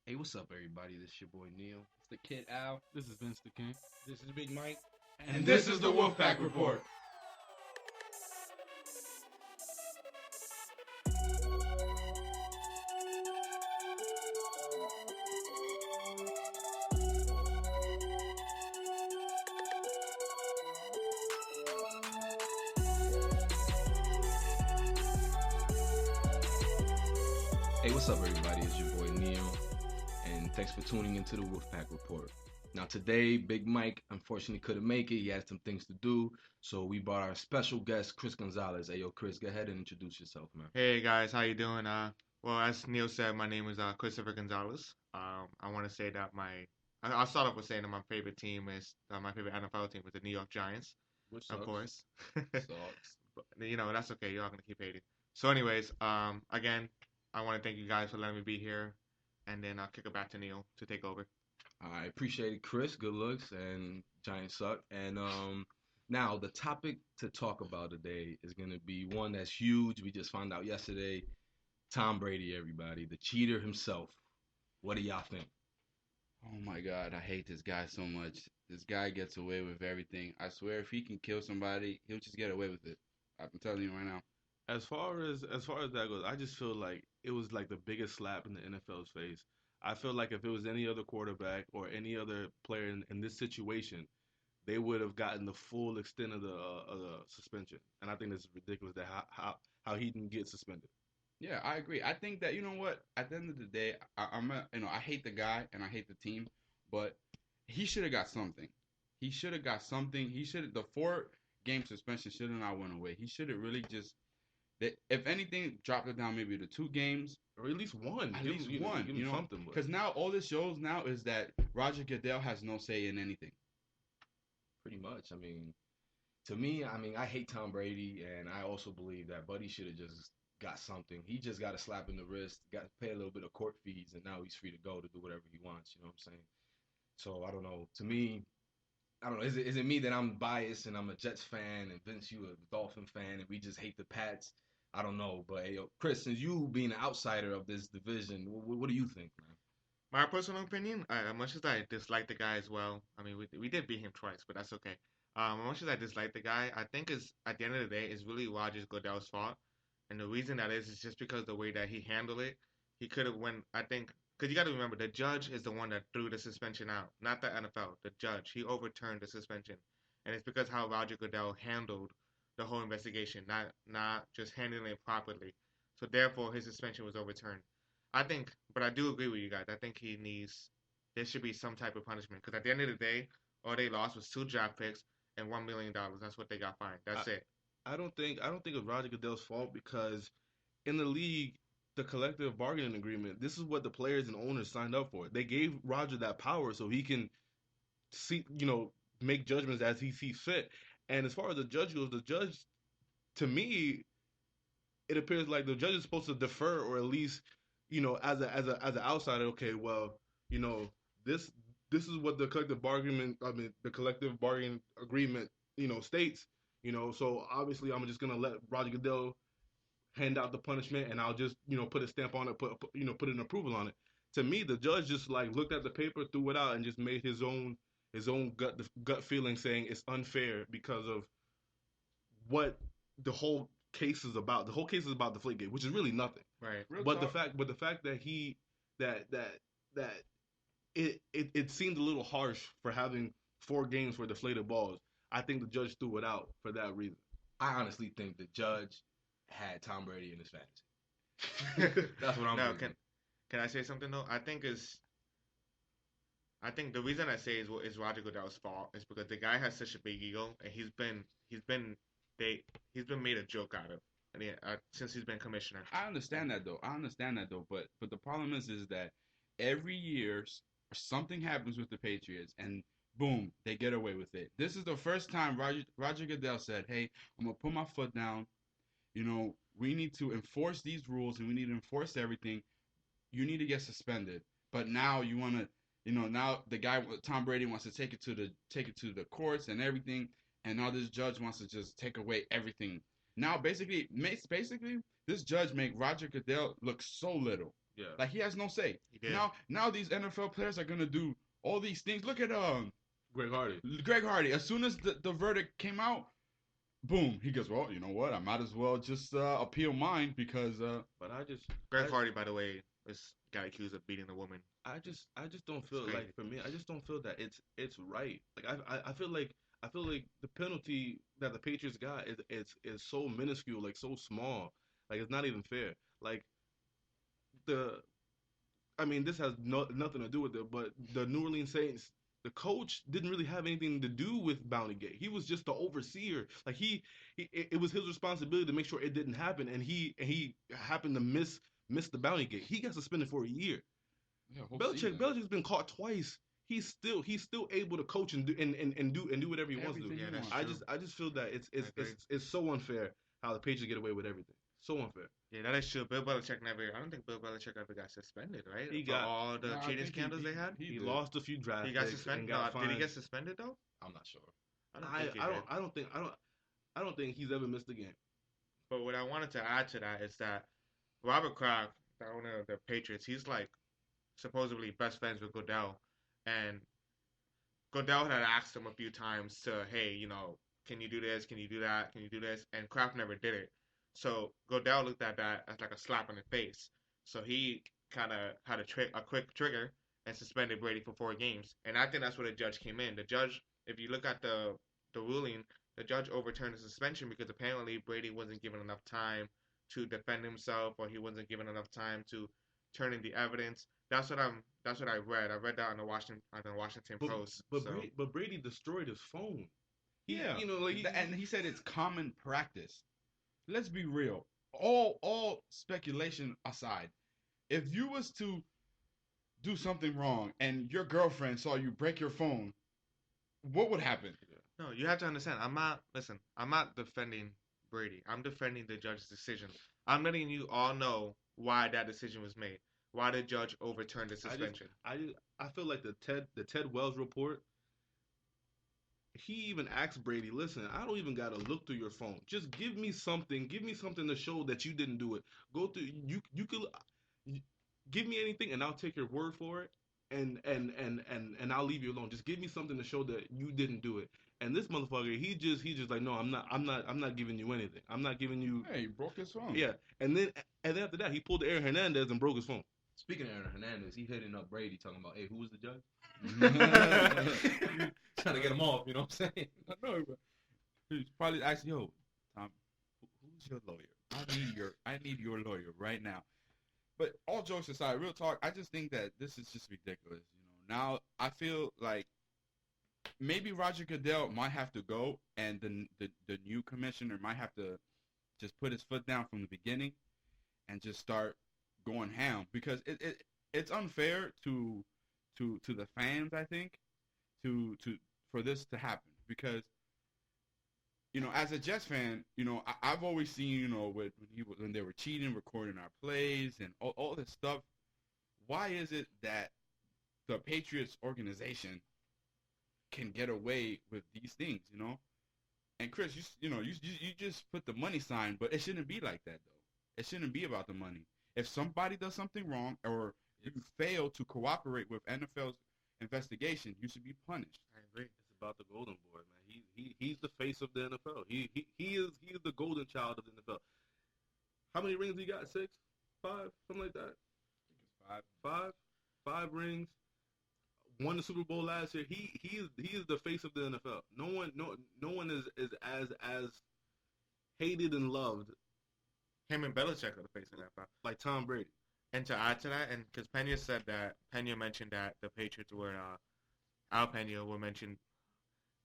Hey, what's up, everybody? This is your boy Neil. It's the kid Al. This is Vince the King. This is Big Mike. And this is the WolfPack Report. Hey, what's up, everybody? It's your boy Neil, and thanks for tuning into the WolfPack Report. Now, today, Big Mike unfortunately couldn't make it. He had some things to do, so we brought our special guest, Chris Gonzalez. Hey, yo, Chris, go ahead and introduce yourself, man. Hey guys, how you doing? Well, as Neil said, my name is Christopher Gonzalez. I want to say that I'll start off with saying that my favorite team is my favorite NFL team is the New York Giants, Which of sucks. course. Sucks. But, that's okay. You're all gonna keep hating. So, anyways, again, I want to thank you guys for letting me be here, and then I'll kick it back to Neil to take over. I appreciate it, Chris. Good looks, and Giants suck. And now the topic to talk about today is going to be one that's huge. We just found out yesterday. Tom Brady, everybody, the cheater himself. What do y'all think? Oh my God, I hate this guy so much. This guy gets away with everything. I swear, if he can kill somebody, he'll just get away with it. I'm telling you right now. As far as that goes, I just feel like it was like the biggest slap in the NFL's face. I feel like if it was any other quarterback or any other player in this situation, they would have gotten the full extent of the suspension. And I think it's ridiculous that how he didn't get suspended. Yeah, I agree. I think that, you know what? At the end of the day, I hate the guy and I hate the team, but he should have got something. He should have got something. The 4-game suspension should have not went away. He should have really just, if anything, dropped it down maybe to 2 games. Or at least one. At Give least him, one, give him something. But because now all this shows now is that Roger Goodell has no say in anything. Pretty much. To me, I hate Tom Brady, and I also believe that Buddy should have just got something. He just got a slap in the wrist, got to pay a little bit of court fees, and now he's free to go to do whatever he wants. You know what I'm saying? So I don't know. To me, I don't know. Is it me that I'm biased and I'm a Jets fan, and Vince, you a Dolphin fan, and we just hate the Pats? I don't know. But hey, yo, Chris, since you being an outsider of this division, what do you think, man? My personal opinion, as much as I dislike the guy as well, I mean, we did beat him twice, but that's okay. As much as I dislike the guy, I think is at the end of the day, it's really Roger Goodell's fault. And the reason that is just because the way that he handled it. He could have went, I think, because you got to remember, the judge is the one that threw the suspension out, not the NFL. The judge, he overturned the suspension. And it's because how Roger Goodell handled the whole investigation, not just handling it properly. So therefore, his suspension was overturned. I think, but I do agree with you guys. I think there should be some type of punishment. Because at the end of the day, all they lost was 2 draft picks and $1 million. That's what they got fined. That's it. I don't think it's Roger Goodell's fault because in the league, the collective bargaining agreement, this is what the players and owners signed up for. They gave Roger that power so he can see, make judgments as he sees fit. And as far as the judge goes, the judge, to me, it appears like the judge is supposed to defer or at least, as an outsider. Okay, well, this is what the collective bargaining agreement, states. So obviously I'm just gonna let Roger Goodell hand out the punishment, and I'll just put a stamp on it, put an approval on it. To me, the judge just like looked at the paper, threw it out, and just made his own gut feeling, saying it's unfair because of what the whole case is about. The whole case is about Deflategate, which is really nothing. Right. But the fact that he that it seemed a little harsh for having 4 games for deflated balls. I think the judge threw it out for that reason. I honestly think the judge had Tom Brady in his fantasy. That's what I'm Now, thinking. can I say something though? I think the reason I say is Roger Goodell's fault is because the guy has such a big ego, and he's been made a joke out of, since he's been commissioner. I understand that though. But the problem is that every year something happens with the Patriots, and boom, they get away with it. This is the first time Roger Goodell said, "Hey, I'm gonna put my foot down. We need to enforce these rules, and we need to enforce everything. You need to get suspended." But now you want to, now the guy Tom Brady wants to take it to the courts and everything, and now this judge wants to just take away everything. Now basically this judge make Roger Goodell look so little. Yeah. Like he has no say. He did. Now these NFL players are gonna do all these things. Look at Greg Hardy. Greg Hardy. As soon as the verdict came out, boom, he goes, well, you know what? I might as well just appeal mine because But Greg Hardy, by the way, got accused of beating a woman. I just don't feel It's like, for me, I just don't feel that it's right. Like I feel like the penalty that the Patriots got is so minuscule, like so small, like it's not even fair. Like the I mean, this has nothing to do with it, but the New Orleans Saints, the coach didn't really have anything to do with Bountygate. He was just the overseer. Like it was his responsibility to make sure it didn't happen, and he happened to miss the Bountygate. He got suspended for a year. yeah, whole Belichick's season. been caught twice. He's still able to coach and do whatever he wants to do. Everything Yeah, he that's wants. true. I just feel that I agree. it's so unfair how the Patriots get away with everything. So unfair. Yeah, that is true. Bill Belichick never. I don't think Bill Belichick ever got suspended, right? He For got- all the No, I cheating think scandals they had. He did. lost a few draft He got picks suspended. and got No, did he fined. get suspended though? I'm not sure. I don't think he did. I don't think he's ever missed a game. But what I wanted to add to that is that Robert Kraft, the owner of the Patriots, he's like supposedly best friends with Goodell, and Goodell had asked him a few times to, hey, can you do this? Can you do that? Can you do this? And Kraft never did it. So Goodell looked at that as like a slap in the face. So he kind of had a quick trigger and suspended Brady for 4 games. And I think that's where the judge came in. The judge, if you look at the ruling, the judge overturned the suspension because apparently Brady wasn't given enough time to defend himself, or he wasn't given enough time to turn in the evidence. That's what I read. I read that on the Washington Post. But So Brady destroyed his phone. Yeah, Like and he said it's common practice. Let's be real. All speculation aside, if you was to do something wrong and your girlfriend saw you break your phone, what would happen? no, you have to understand. I'm not defending Brady. I'm defending the judge's decision. I'm letting you all know why that decision was made. Why the judge overturned the suspension. I feel like the Ted Wells report. He even asked Brady, "Listen, I don't even gotta look through your phone. Just give me something. Give me something to show that you didn't do it. Go through. You could give me anything, and I'll take your word for it, and I'll leave you alone. Just give me something to show that you didn't do it." And this motherfucker, he just like, no, I'm not giving you anything. I'm not giving you. Hey, he broke his phone. Yeah, and then after that, he pulled Aaron Hernandez and broke his phone. Speaking of Aaron Hernandez, he hitting up Brady talking about, hey, who was the judge? Trying to get him off, you know what I'm saying? I know, bro. He's probably asking, yo, Tom, who's your lawyer? I need your lawyer right now. But all jokes aside, real talk, I just think that this is just ridiculous. Now I feel like maybe Roger Goodell might have to go, and the new commissioner might have to just put his foot down from the beginning and just start going ham, because it's unfair to the fans, I think, for this to happen, because as a Jets fan, I've always seen, when they were cheating, recording our plays and all this stuff. Why is it that the Patriots organization can get away with these things, And Chris, you just put the money sign, but it shouldn't be like that, though. It shouldn't be about the money. If somebody does something wrong, or you fail to cooperate with NFL's investigation, you should be punished. I agree. It's about the golden boy, man. He's the face of the NFL. He is the golden child of the NFL. How many rings he got? 6, 5, something like that. I think it's 5 rings. Won the Super Bowl last year. He is the face of the NFL. No one is as hated and loved Him and Belichick are the face of that. like Tom Brady. And to add to that, and because Pena mentioned that the Patriots were, Al Pena will mention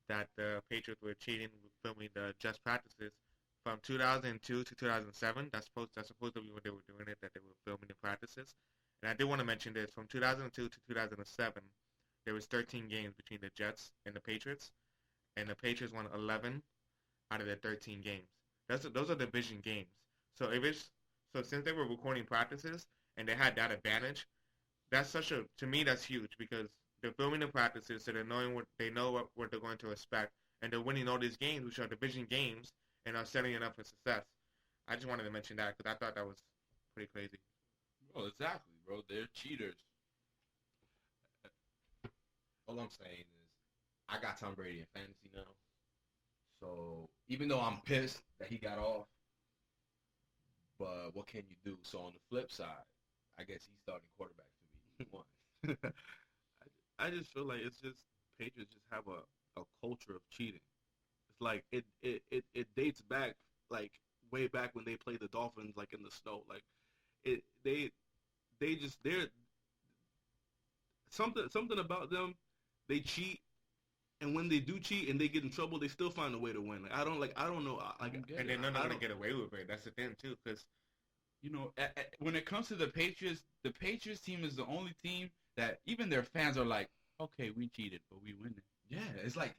that the Patriots were cheating with filming the Jets practices from 2002 to 2007. That's supposed to be when they were doing it, that they were filming the practices. And I did want to mention this: from 2002 to 2007, there was 13 games between the Jets and the Patriots, and the Patriots won 11 out of the 13 games. Those are division games. So since they were recording practices and they had that advantage, to me that's huge, because they're filming the practices, so they know what they're going to expect, and they're winning all these games, which are division games, and are setting it up for success. I just wanted to mention that because I thought that was pretty crazy. Well, exactly. bro. They're cheaters. All I'm saying is, I got Tom Brady in fantasy now. So even though I'm pissed that he got off, but what can you do? So on the flip side, I guess he's starting quarterback for me. He won. I just feel like it's just Patriots just have a culture of cheating. It's like it dates back like way back when they played the Dolphins like in the snow. Like they're something about them. They cheat, and when they do cheat and they get in trouble, they still find a way to win. Like I don't know. And they're not gonna get away with it. That's the thing too, because You know, when it comes to the Patriots team is the only team that even their fans are like, okay, we cheated, but we win it. Yeah, it's like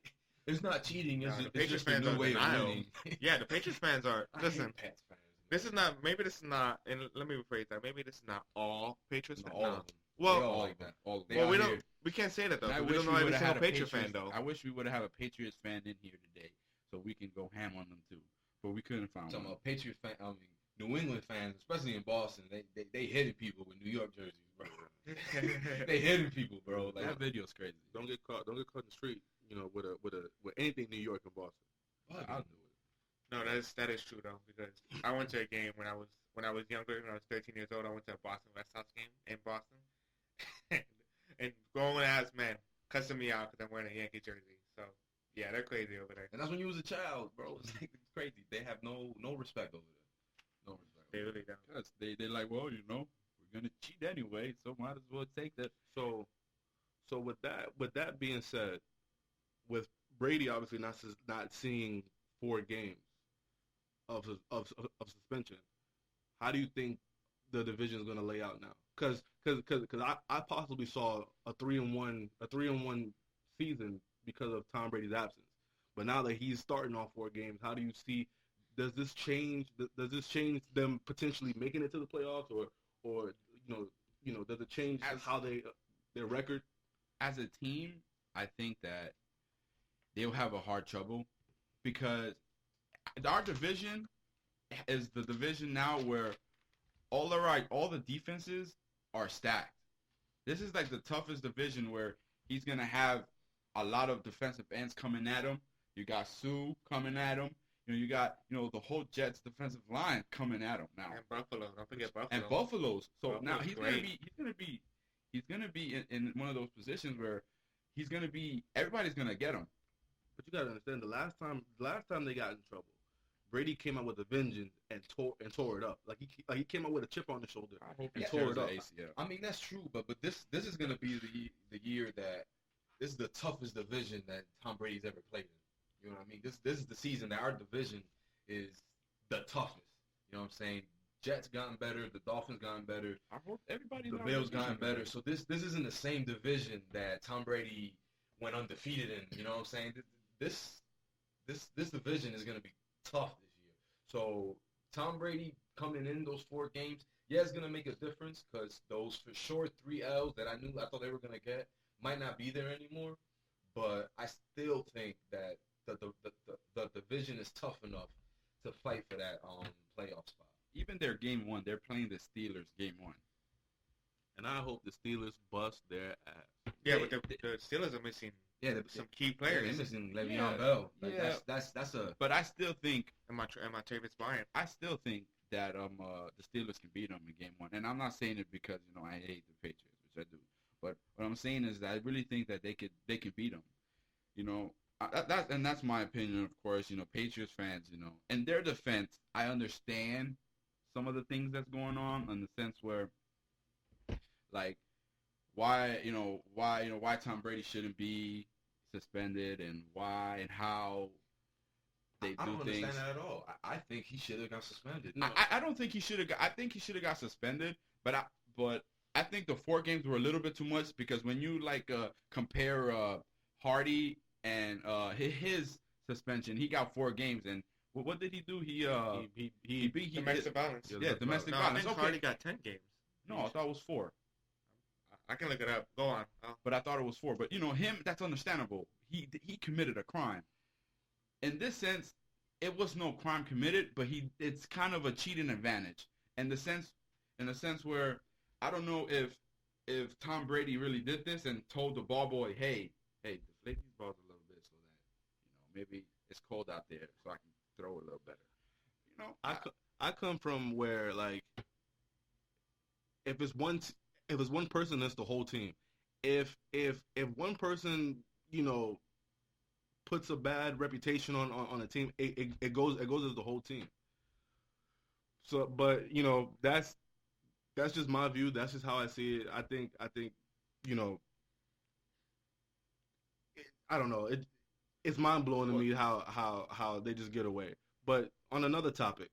it's not cheating. It's, the it's Patriots just a fans new are way of denial. winning. Yeah, the Patriots fans are. I Listen, hate Pats fans. this is not. Maybe this is not. And let me rephrase that. Maybe this is not all Patriots No, fans. all No. of them. Well, They all like that. All of them. well, we out don't. here. We can't say that though. And I 'Cause we wish don't we know would every have single had a Patriot fan though. I wish we would have had a Patriots fan in here today so we can go ham on them too. But we couldn't find Talking one. about Patriots fans, I mean New England fans, especially in Boston, they hitting people with New York jerseys, bro. They hitting people, bro. Like That video's crazy. Don't get caught in the street. You know, with anything New York and Boston. I'll do it. No, that is true though, because I went to a game when I was younger, when I was 13 years old. I went to a Boston Red Sox game in Boston, and grown ass men cussing me out because I'm wearing a Yankee jersey. So yeah, they're crazy over there. And that's when you was a child, bro. It's like it's crazy. They have no respect over there. No respect. They really don't. Yes, they're like, well, you know, we're gonna cheat anyway, so might as well take that. So with that being said, with Brady obviously not seeing 4 games of suspension, how do you think the division is going to lay out now? Because I possibly saw a 3-1 season because of Tom Brady's absence, but now that he's starting off 4 games, how do you see? Does this change them potentially making it to the playoffs, or does it change how their record? As a team, I think that they'll have a hard trouble because our division is the division now where all the defenses are stacked. This is like the toughest division where he's gonna have a lot of defensive ends coming at him. You got Sue coming at him. You got the whole Jets defensive line coming at him now. And Buffalo, don't forget Buffalo. And Buffalo's. So Buffalo's now he's great. gonna be in one of those positions where everybody's gonna get him. But you gotta understand, the last time they got in trouble, Brady came out with a vengeance and tore it up. Like he came out with a chip on his shoulder I hope and he tore tears it up. the ACL. I mean that's true, but this is gonna be the year that this is the toughest division that Tom Brady's ever played in. You know what I mean? This is the season that our division is the toughest. You know what I'm saying? Jets gotten better, the Dolphins gotten better, I hope everybody. the Bills gotten better. So this isn't the same division that Tom Brady went undefeated in. You know what I'm saying? This division is gonna be tough this year. So Tom Brady coming in those 4 games, yeah, it's gonna make a difference because those for sure 3 L's that I thought they were gonna get might not be there anymore. But I still think that the division is tough enough to fight for that playoff spot. Even their game 1, they're playing the Steelers game 1. And I hope the Steelers bust their ass. Yeah, but the Steelers are missing some key players. They're missing Le'Veon Yeah, Bell. Like, yeah. That's a But I still think And my Travis Bryant. that the Steelers can beat them in game 1. And I'm not saying it because I hate the Patriots, which I do. But what I'm saying is that I really think that they could beat them. That's my opinion, of course. Patriots fans, in their defense, I understand some of the things that's going on in the sense where, like, why Tom Brady shouldn't be suspended and why and how they do I don't things. understand that at all. I think he should have got suspended. I don't think he should have. I think he should have got suspended, but I think the 4 games were a little bit too much because when you compare Hardy and his suspension, he got 4 games, and what did he do? He Domestic violence. Yeah, domestic No, I violence. think Okay. Hardy got 10 games. No, I thought it was 4, I can look it up. Go on. but I thought it was 4. But him, that's understandable. He committed a crime. In this sense, it was no crime committed, but it's kind of a cheating advantage in the sense where I don't know if Tom Brady really did this and told the ball boy, hey, deflate these balls a little bit so that maybe it's cold out there so I can throw a little better. I come from where like if it's one if it's one person, that's the whole team. If one person puts a bad reputation on a team, it goes as the whole team. So, but that's just my view. That's just how I see it. I think you know I don't know. It's mind blowing to me how they just get away. But on another topic,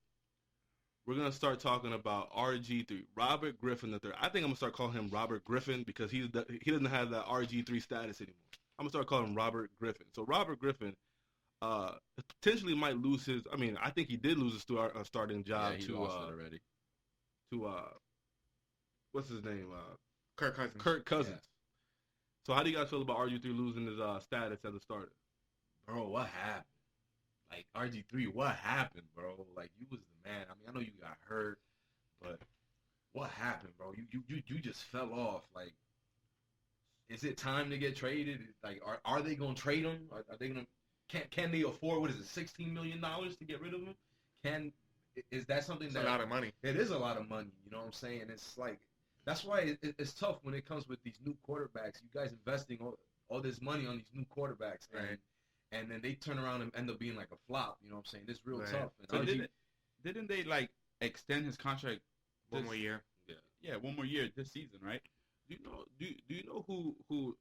we're gonna start talking about RG3, Robert Griffin III. I think I'm gonna start calling him Robert Griffin because he doesn't have that RG3 status anymore. I'm gonna start calling him Robert Griffin. So Robert Griffin, potentially might lose his. I mean, I think he did lose his starting job he to lost it already. What's his name? Kirk Cousins. Kirk Cousins. Yeah. So how do you guys feel about RG3 losing his status as a starter? Bro, what happened? Like RG3, what happened, bro? Like you was the man. I mean, I know you got hurt, but what happened, bro? You just fell off. Like, is it time to get traded? Like, are they gonna trade him? Are they gonna? Can they afford what is it, $16 million to get rid of him? Is that something It's that a lot of money. It is a lot of money. You know what I'm saying? It's like that's why it's tough when it comes with these new quarterbacks. You guys investing all this money on these new quarterbacks, Right. and then they turn around and end up being like a flop. You know what I'm saying? It's real Right. tough. And So RG didn't they like extend his contract? One more year. Yeah, one more year this season, right? Do you know who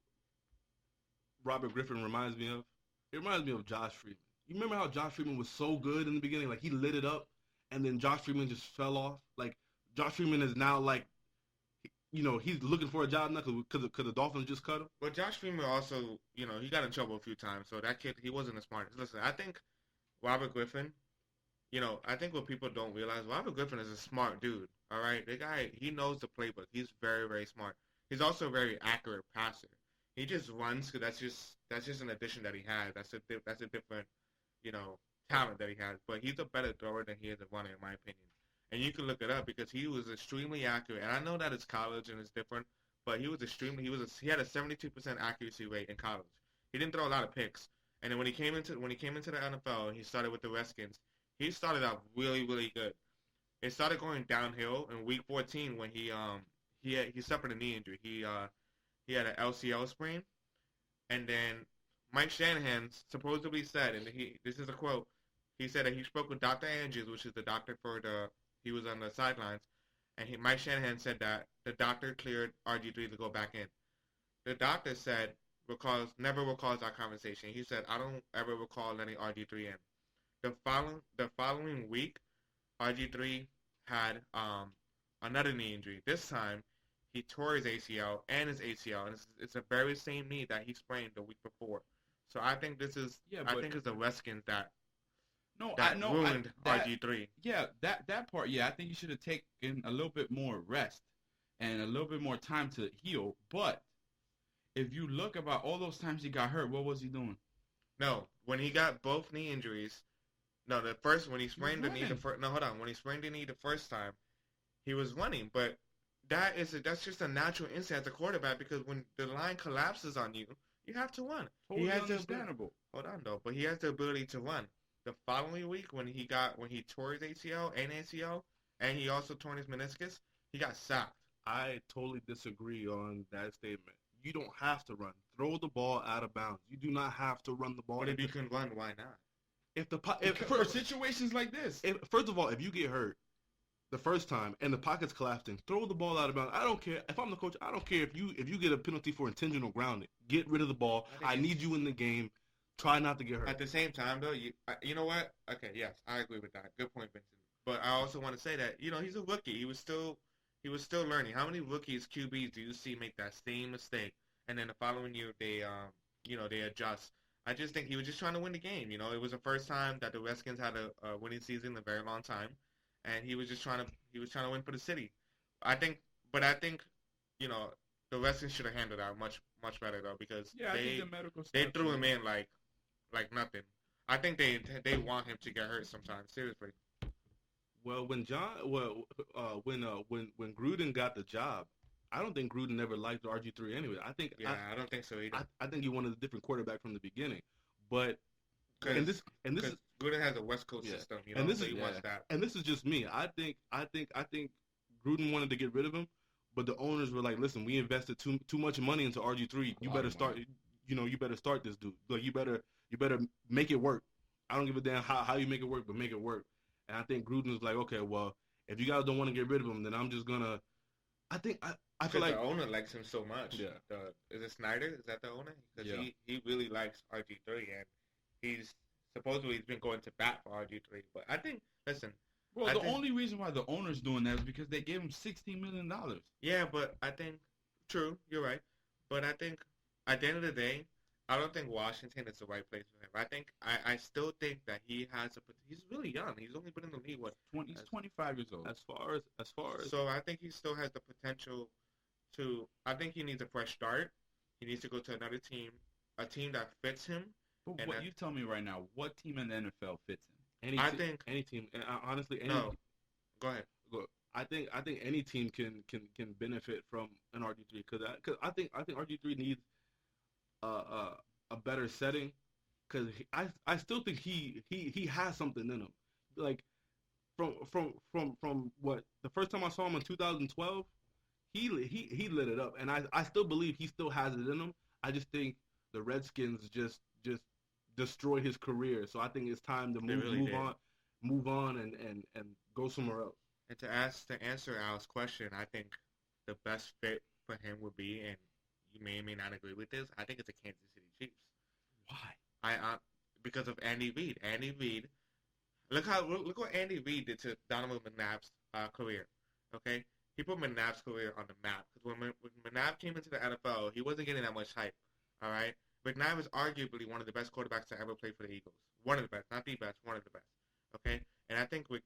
Robert Griffin reminds me of? It reminds me of Josh Freeman. You remember how Josh Freeman was so good in the beginning? Like, he lit it up, and then Josh Freeman just fell off. Like, Josh Freeman is now, like, he's looking for a job now because the Dolphins just cut him. But Josh Freeman also, he got in trouble a few times. So that kid, he wasn't the smartest. Listen, I think Robert Griffin, I think what people don't realize, Robert Griffin is a smart dude. All right, the guy, he knows the playbook. He's very, very smart. He's also a very accurate passer. He just runs because that's just an addition that he has. That's a different, talent that he has. But he's a better thrower than he is a runner, in my opinion. And you can look it up because he was extremely accurate. And I know that it's college and it's different, but he had a 72% accuracy rate in college. He didn't throw a lot of picks. And then when he came into the NFL and he started with the Redskins, he started out really, really good. It started going downhill in week 14 when he suffered a knee injury. He had an LCL sprain, and then Mike Shanahan supposedly said, and this is a quote, he said that he spoke with Dr. Andrews, which is the doctor he was on the sidelines, and Mike Shanahan said that the doctor cleared RG3 to go back in. The doctor said, never recalls that conversation. He said, I don't ever recall letting RG3 in. The following week, RG3 had another knee injury. This time, he tore his ACL and his ACL, and it's the very same knee that he sprained the week before. So I think it's the Redskins that ruined RG3. Yeah, that part. Yeah, I think you should have taken a little bit more rest and a little bit more time to heal. But if you look about all those times he got hurt, what was he doing? No, when he got both knee injuries, when he sprained the knee when he sprained the knee the first time, he was running, but that's just a natural instinct as a quarterback because when the line collapses on you, you have to run. Totally understandable. Hold on though, but he has the ability to run. The following week when he tore his ACL and ACL and he also tore his meniscus, he got sacked. I totally disagree on that statement. You don't have to run. Throw the ball out of bounds. You do not have to run the ball. But if you can run, why not? For situations like this. First of all, if you get hurt the first time and the pocket's collapsing, throw the ball out of bounds. I don't care. If I'm the coach, I don't care if you get a penalty for intentional grounding. Get rid of the ball. I need you in the game. Try not to get hurt. At the same time, though, you know what? Okay, yes, I agree with that. Good point, Vincent. But I also want to say that he's a rookie. He was still learning. How many rookies QBs do you see make that same mistake, and then the following year they adjust? I just think he was just trying to win the game. It was the first time that the Redskins had a winning season in a very long time, and he was trying to win for the city. I think the Redskins should have handled that much better though because they threw him in like nothing. I think they want him to get hurt sometimes. Seriously. Well, when Gruden got the job, I don't think Gruden ever liked RG3 anyway. Yeah, I don't think so either. I think he wanted a different quarterback from the beginning. But Because this is Gruden has a West Coast yeah, system, you and know, this so is he wants that. and this is just me. I think Gruden wanted to get rid of him, but the owners were like, "Listen, we invested too much money into RG3. A You lot better of start. money. You better start this dude. Like you better make it work. I don't give a damn how you make it work, but make it work." And I think Gruden was like, "Okay, well, if you guys don't want to get rid of him, then I'm just gonna." I feel Because like the owner likes him so much. Yeah. Is it Snyder? Is that the owner? Because Yeah. he really likes RG3, and he's supposedly he's been going to bat for RG3. But I think, listen, Bro, I the think- only reason why the owner's doing that is because they gave him $16 million. yeah, but I think, true, you're right. But I think at the end of the day, I don't think Washington is the right place for him. I still think that he's really young. He's only been in the league, what? He's 25 years old. as far as So I think he still has the potential I think he needs a fresh start. He needs to go to another team, a team that fits him. But and what I- you tell me right now, what team in the NFL fits him? any team, and honestly, No. Go ahead. I think any team can benefit from an RG3 because I think RG3 needs a better setting because I still think he has something in him. Like from what the first time I saw him in 2012, he lit it up, and I still believe he still has it in him. I just think the Redskins just destroyed his career, so I think it's time to They really did. move on and go somewhere else. And to answer Al's question, I think the best fit for him would be, and you may or may not agree with this, I think it's the Kansas City Chiefs. Why? Because of Andy Reid. Andy Reid, look what Andy Reid did to Donovan McNabb's career. Okay, he put McNabb's career on the map because when McNabb came into the NFL, he wasn't getting that much hype. All right, McNabb is arguably one of the best quarterbacks to ever play for the Eagles. One of the best, not the best, one of the best. Okay, and I think with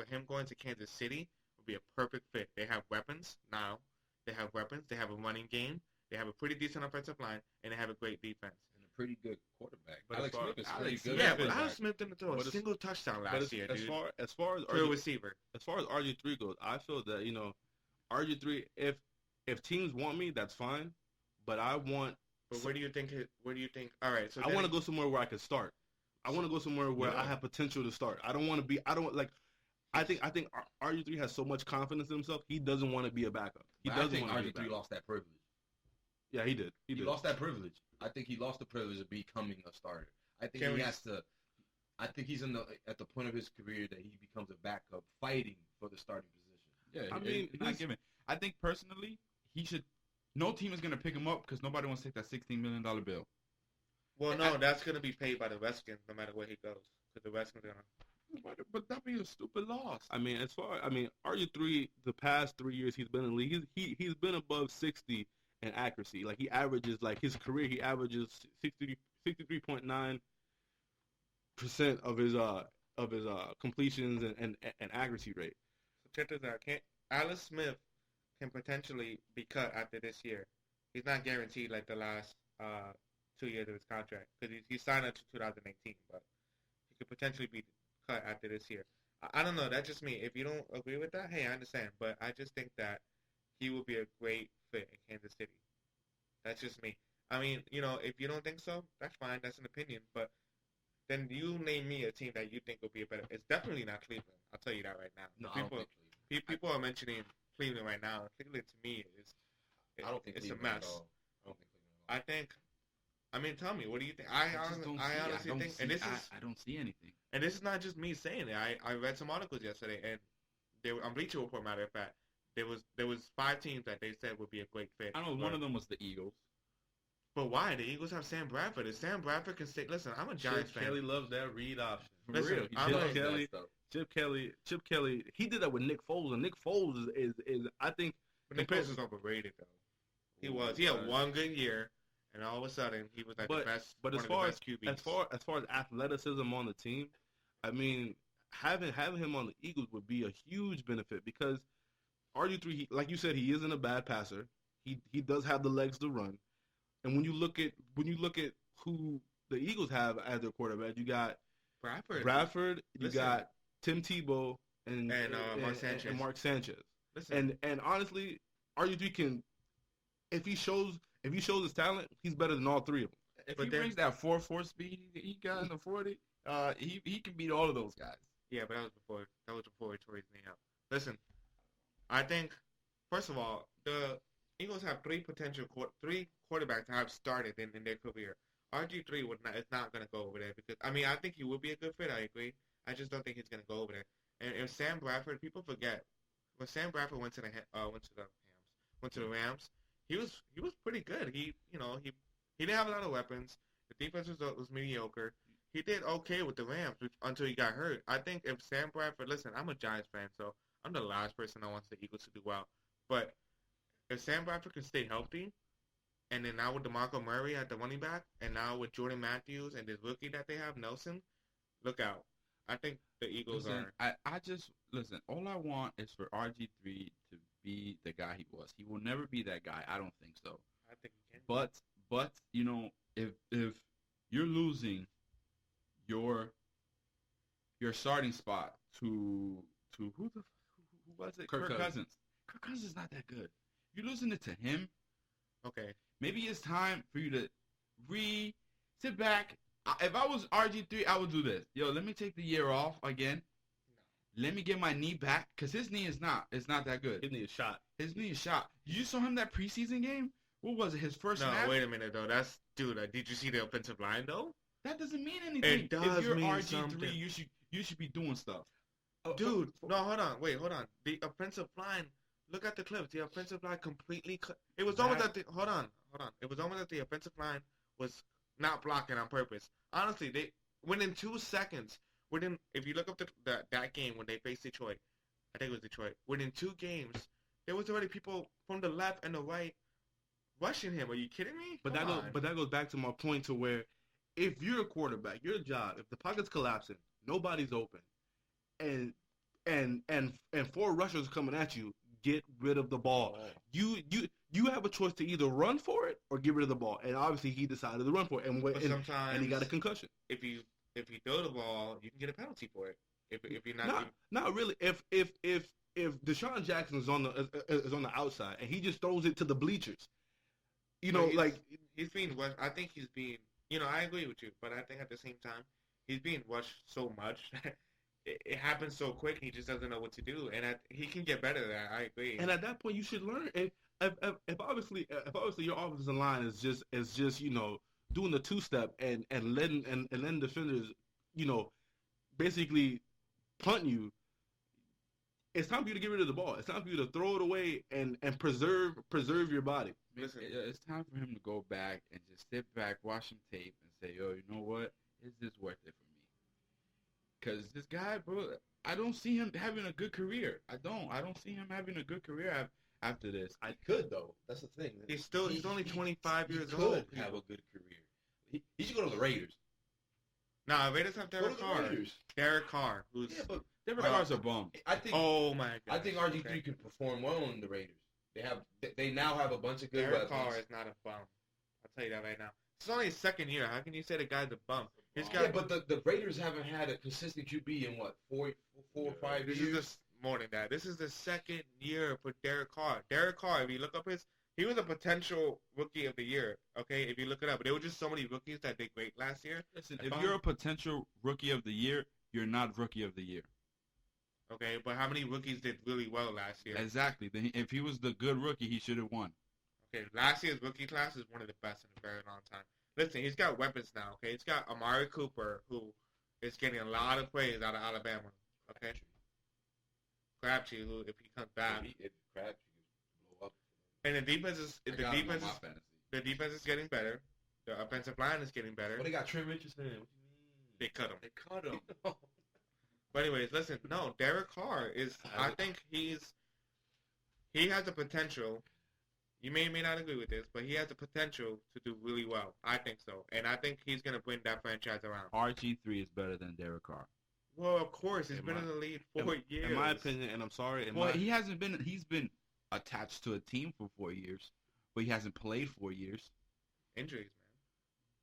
him going to Kansas City would be a perfect fit. They have weapons now. They have weapons. They have a running game. They have a pretty decent offensive line, and they have a great defense. And a pretty good quarterback. But Alex as far- Smith is Alex pretty Smith- good. Yeah, but quarterback. Alex Smith didn't throw But a it's- single touchdown But last year, as dude. far as To a receiver. as far as RG3 goes, I feel that RG3 if teams want me, that's fine, but I want But where do you think? All right, so I want to go somewhere where I can start. I want to go somewhere where I have potential to start. I don't want to be. I don't like. I think RG3 has so much confidence in himself. He doesn't want to be a backup. He But I doesn't think want to be a RG3 backup. lost that privilege. Yeah, he did. He lost that privilege. I think he lost the privilege of becoming a starter. I think Can he we- has to. I think he's at the point of his career that he becomes a backup, fighting for the starting position. Yeah, I mean, it's not given. I think personally, he should. No team is gonna pick him up because nobody wants to take that $16 million bill. Well, no, that's gonna be paid by the Redskins no matter where he goes, because the Redskins are gonna. But that'd be a stupid loss. RG3 the past 3 years he's been in the league. He's been above 60 in accuracy. Like he averages his career. He averages 63.9% of his completions and accuracy rate. So check this out. Alex Smith can potentially be cut after this year. He's not guaranteed like the last 2 years of his contract because he signed up to 2018, but he could potentially be cut after this year. I don't know. That's just me. If you don't agree with that, hey, I understand. But I just think that he would be a great fit in Kansas City. That's just me. I mean, if you don't think so, that's fine. That's an opinion. But then you name me a team that you think would be a better. It's definitely not Cleveland. I'll tell you that right now. No, I don't think Cleveland. People are mentioning Cleveland right now. Cleveland to me I don't think it's Cleveland a at mess. all. I don't think Cleveland at all. I mean, tell me, what do you think? I just don't see. I honestly I don't think, see, and this I, is I don't see anything. and this is not just me saying it. I read some articles yesterday, and they were on Bleacher Report. Matter of fact, there was 5 teams that they said would be a great fit. I know one of them was the Eagles. But why? The Eagles have Sam Bradford. If Sam Bradford can stay, listen, I'm a Giants Chip fan. Kelly loves that read option. For Listen, real, he I'm did. a- Loves that Kelly- stuff. Chip Kelly, he did that with Nick Foles, and Nick Foles is I think But Nick Foles is overrated though. He was. He had one good year, and all of a sudden he was like the best. But one as of the far best QBs. as far as athleticism on the team, I mean, having him on the Eagles would be a huge benefit because RG3, like you said, he isn't a bad passer. He does have the legs to run, and when you look at who the Eagles have as their quarterback, you got Bradford. you Listen. got Tim Tebow, and Mark Sanchez. and Mark Sanchez. Listen, And honestly, RG3 can, if he shows his talent, he's better than all three of them. If But he then- brings that 4.4 speed he got in the 40, he can beat all of those guys. yeah, but that was before he tore his knee out. Listen, I think first of all, the Eagles have three quarterbacks that have started in their career. RG3 is not going to go over there because I think he would be a good fit. I agree. I just don't think he's going to go over there. And if Sam Bradford, people forget when Sam Bradford went to the Rams, he was pretty good. He didn't have a lot of weapons. The defense was mediocre. He did okay with the Rams until he got hurt. I think if Sam Bradford, listen, I'm a Giants fan, so I'm the last person that wants the Eagles to do well. But if Sam Bradford can stay healthy, and then now with DeMarco Murray at the running back, and now with Jordan Matthews and this rookie that they have, Nelson, look out. I think the Eagles are. I just listen. All I want is for RG3 to be the guy he was. He will never be that guy. I don't think so. I think he can. But if you're losing your starting spot to who was it? Kirk Cousins. Kirk Cousins is not that good. You're losing it to him. Okay. Maybe it's time for you to sit back. If I was RG3, I would do this. Yo, let me take the year off again. Let me get my knee back because his knee is not that good. His knee is shot. His knee is shot. You saw him that preseason game? What was it? His first No, snap? wait a minute though. Did you see the offensive line though? That doesn't mean anything. It does if you're mean RG3, something. you should be doing stuff. Dude, no, hold on. The offensive line. Look at the clips. The offensive line completely. It was almost that. Hold on. It was almost that the offensive line was not blocking on purpose. Honestly, within 2 seconds. If you look up that game when they faced Detroit, I think it was Detroit. Within 2 games, there was already people from the left and the right rushing him. Are you kidding me? But that goes back to my point to where if you're a quarterback, your job, if the pocket's collapsing, nobody's open, and 4 rushers coming at you, get rid of the ball. You have a choice to either run for it or get rid of the ball. And obviously he decided to run for it, and he got a concussion. If you throw the ball, you can get a penalty for it. If you're not not really. If Deshaun Jackson is on the outside and he just throws it to the bleachers, he's being rushed. I think he's being. I agree with you, but I think at the same time he's being rushed so much that it happens so quick. He just doesn't know what to do, and he can get better at that. I agree. And at that point, you should learn. If obviously your offensive line is just doing the 2-step and letting defenders basically punt you, it's time for you to get rid of the ball. It's time for you to throw it away and preserve your body. Listen, It's time for him to go back and just sit back, watch some tape, and say, yo, you know what? Is this worth it for me? Because this guy, bro, I don't see him having a good career. I don't see him having a good career after this. I could though. That's the thing. he's only 25 years he old. could have a good career. He should go to the Raiders. Nah, Raiders have Derek Carr. Derek Carr, who's but Derek Carr's a bum. I think. oh my god. I think RG3 could perform well in the Raiders. They now have a bunch of good Derek weapons. Carr is not a bum. I'll tell you that right now. It's only his second year. How can you say the guy's a bum? Yeah, but the Raiders haven't had a consistent QB in what, four or 5 This years? is just more than that. This is the second year for Derek Carr. Derek Carr, if you look up he was a potential rookie of the year. Okay, if you look it up, but there were just so many rookies that did great last year. Listen, if you're a potential rookie of the year, you're not rookie of the year. Okay, but how many rookies did really well last year? Exactly. Then if he was the good rookie, he should have won. Okay, last year's rookie class is one of the best in a very long time. Listen, he's got weapons now. Okay, he's got Amari Cooper, who is getting a lot of praise out of Alabama. Okay, Crabtree, who if he comes back, If Crabtree could blow up. and the defense is I got him on my fantasy. the defense is getting better. The offensive line is getting better. But they got Trent Richardson. What do you mean? They cut him. They cut him. But anyways, listen, no, Derek Carr is. I think he has the potential. You may or may not agree with this, but he has the potential to do really well. I think so, and I think he's gonna bring that franchise around. RG3 is better than Derek Carr. Well, of course, he's In been my- in the league 4 years. In my opinion, and I'm sorry, He hasn't been. He's been attached to a team for 4 years, but he hasn't played 4 years. Injuries,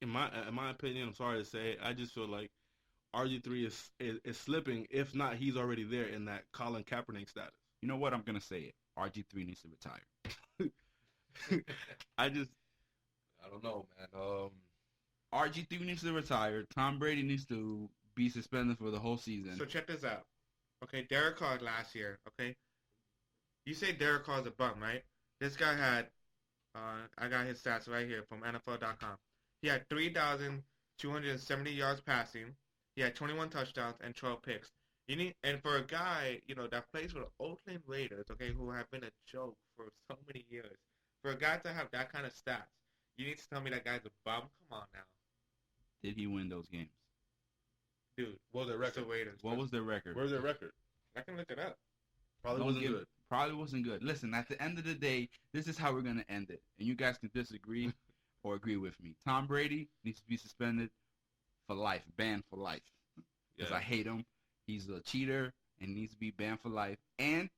man. in my opinion, I'm sorry to say, I just feel like RG3 is slipping. If not, he's already there in that Colin Kaepernick status. You know what? I'm gonna say it. RG3 needs to retire. I don't know, man. RG3 needs to retire. Tom Brady needs to be suspended for the whole season. So check this out. Okay, Derek Carr last year. Okay, you say Derek Carr's a bum, right? This guy had, I got his stats right here from NFL.com. He had 3,270 yards passing. He had 21 touchdowns and 12 picks. And for a guy, that plays for the Oakland Raiders, okay, who have been a joke for so many years, for a guy to have that kind of stats, you need to tell me that guy's a bum? Come on now. Did he win those games? Dude, What was their record? the Raiders. What was their record? Where's their record? I can look it up. Probably wasn't good. Probably wasn't good. Listen, at the end of the day, this is how we're gonna end it, and you guys can disagree or agree with me. Tom Brady needs to be suspended for life, banned for life, because I hate him. He's a cheater and needs to be banned for life. And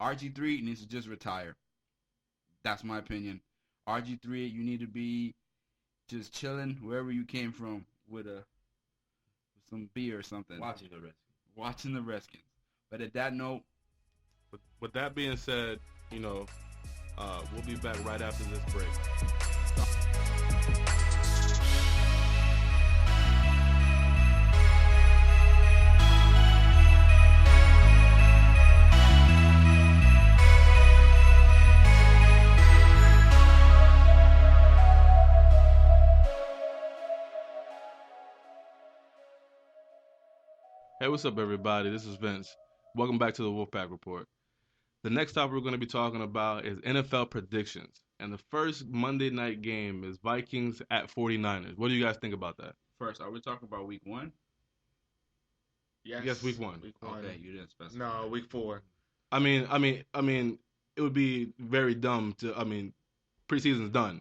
RG3 needs to just retire. That's my opinion. RG3, you need to be just chilling wherever you came from with some beer or something. Watching the Redskins. Watching the Redskins. But at that note, With that being said, we'll be back right after this break. Hey, what's up, everybody? This is Vince. Welcome back to the WolfPack Report. The next topic we're going to be talking about is NFL predictions. And the first Monday night game is Vikings at 49ers. What do you guys think about that? first, are we talking about week 1? Yes, week 1. Week 1. Okay, you didn't specify. No, week 4. I mean, it would be very dumb to. Preseason's done.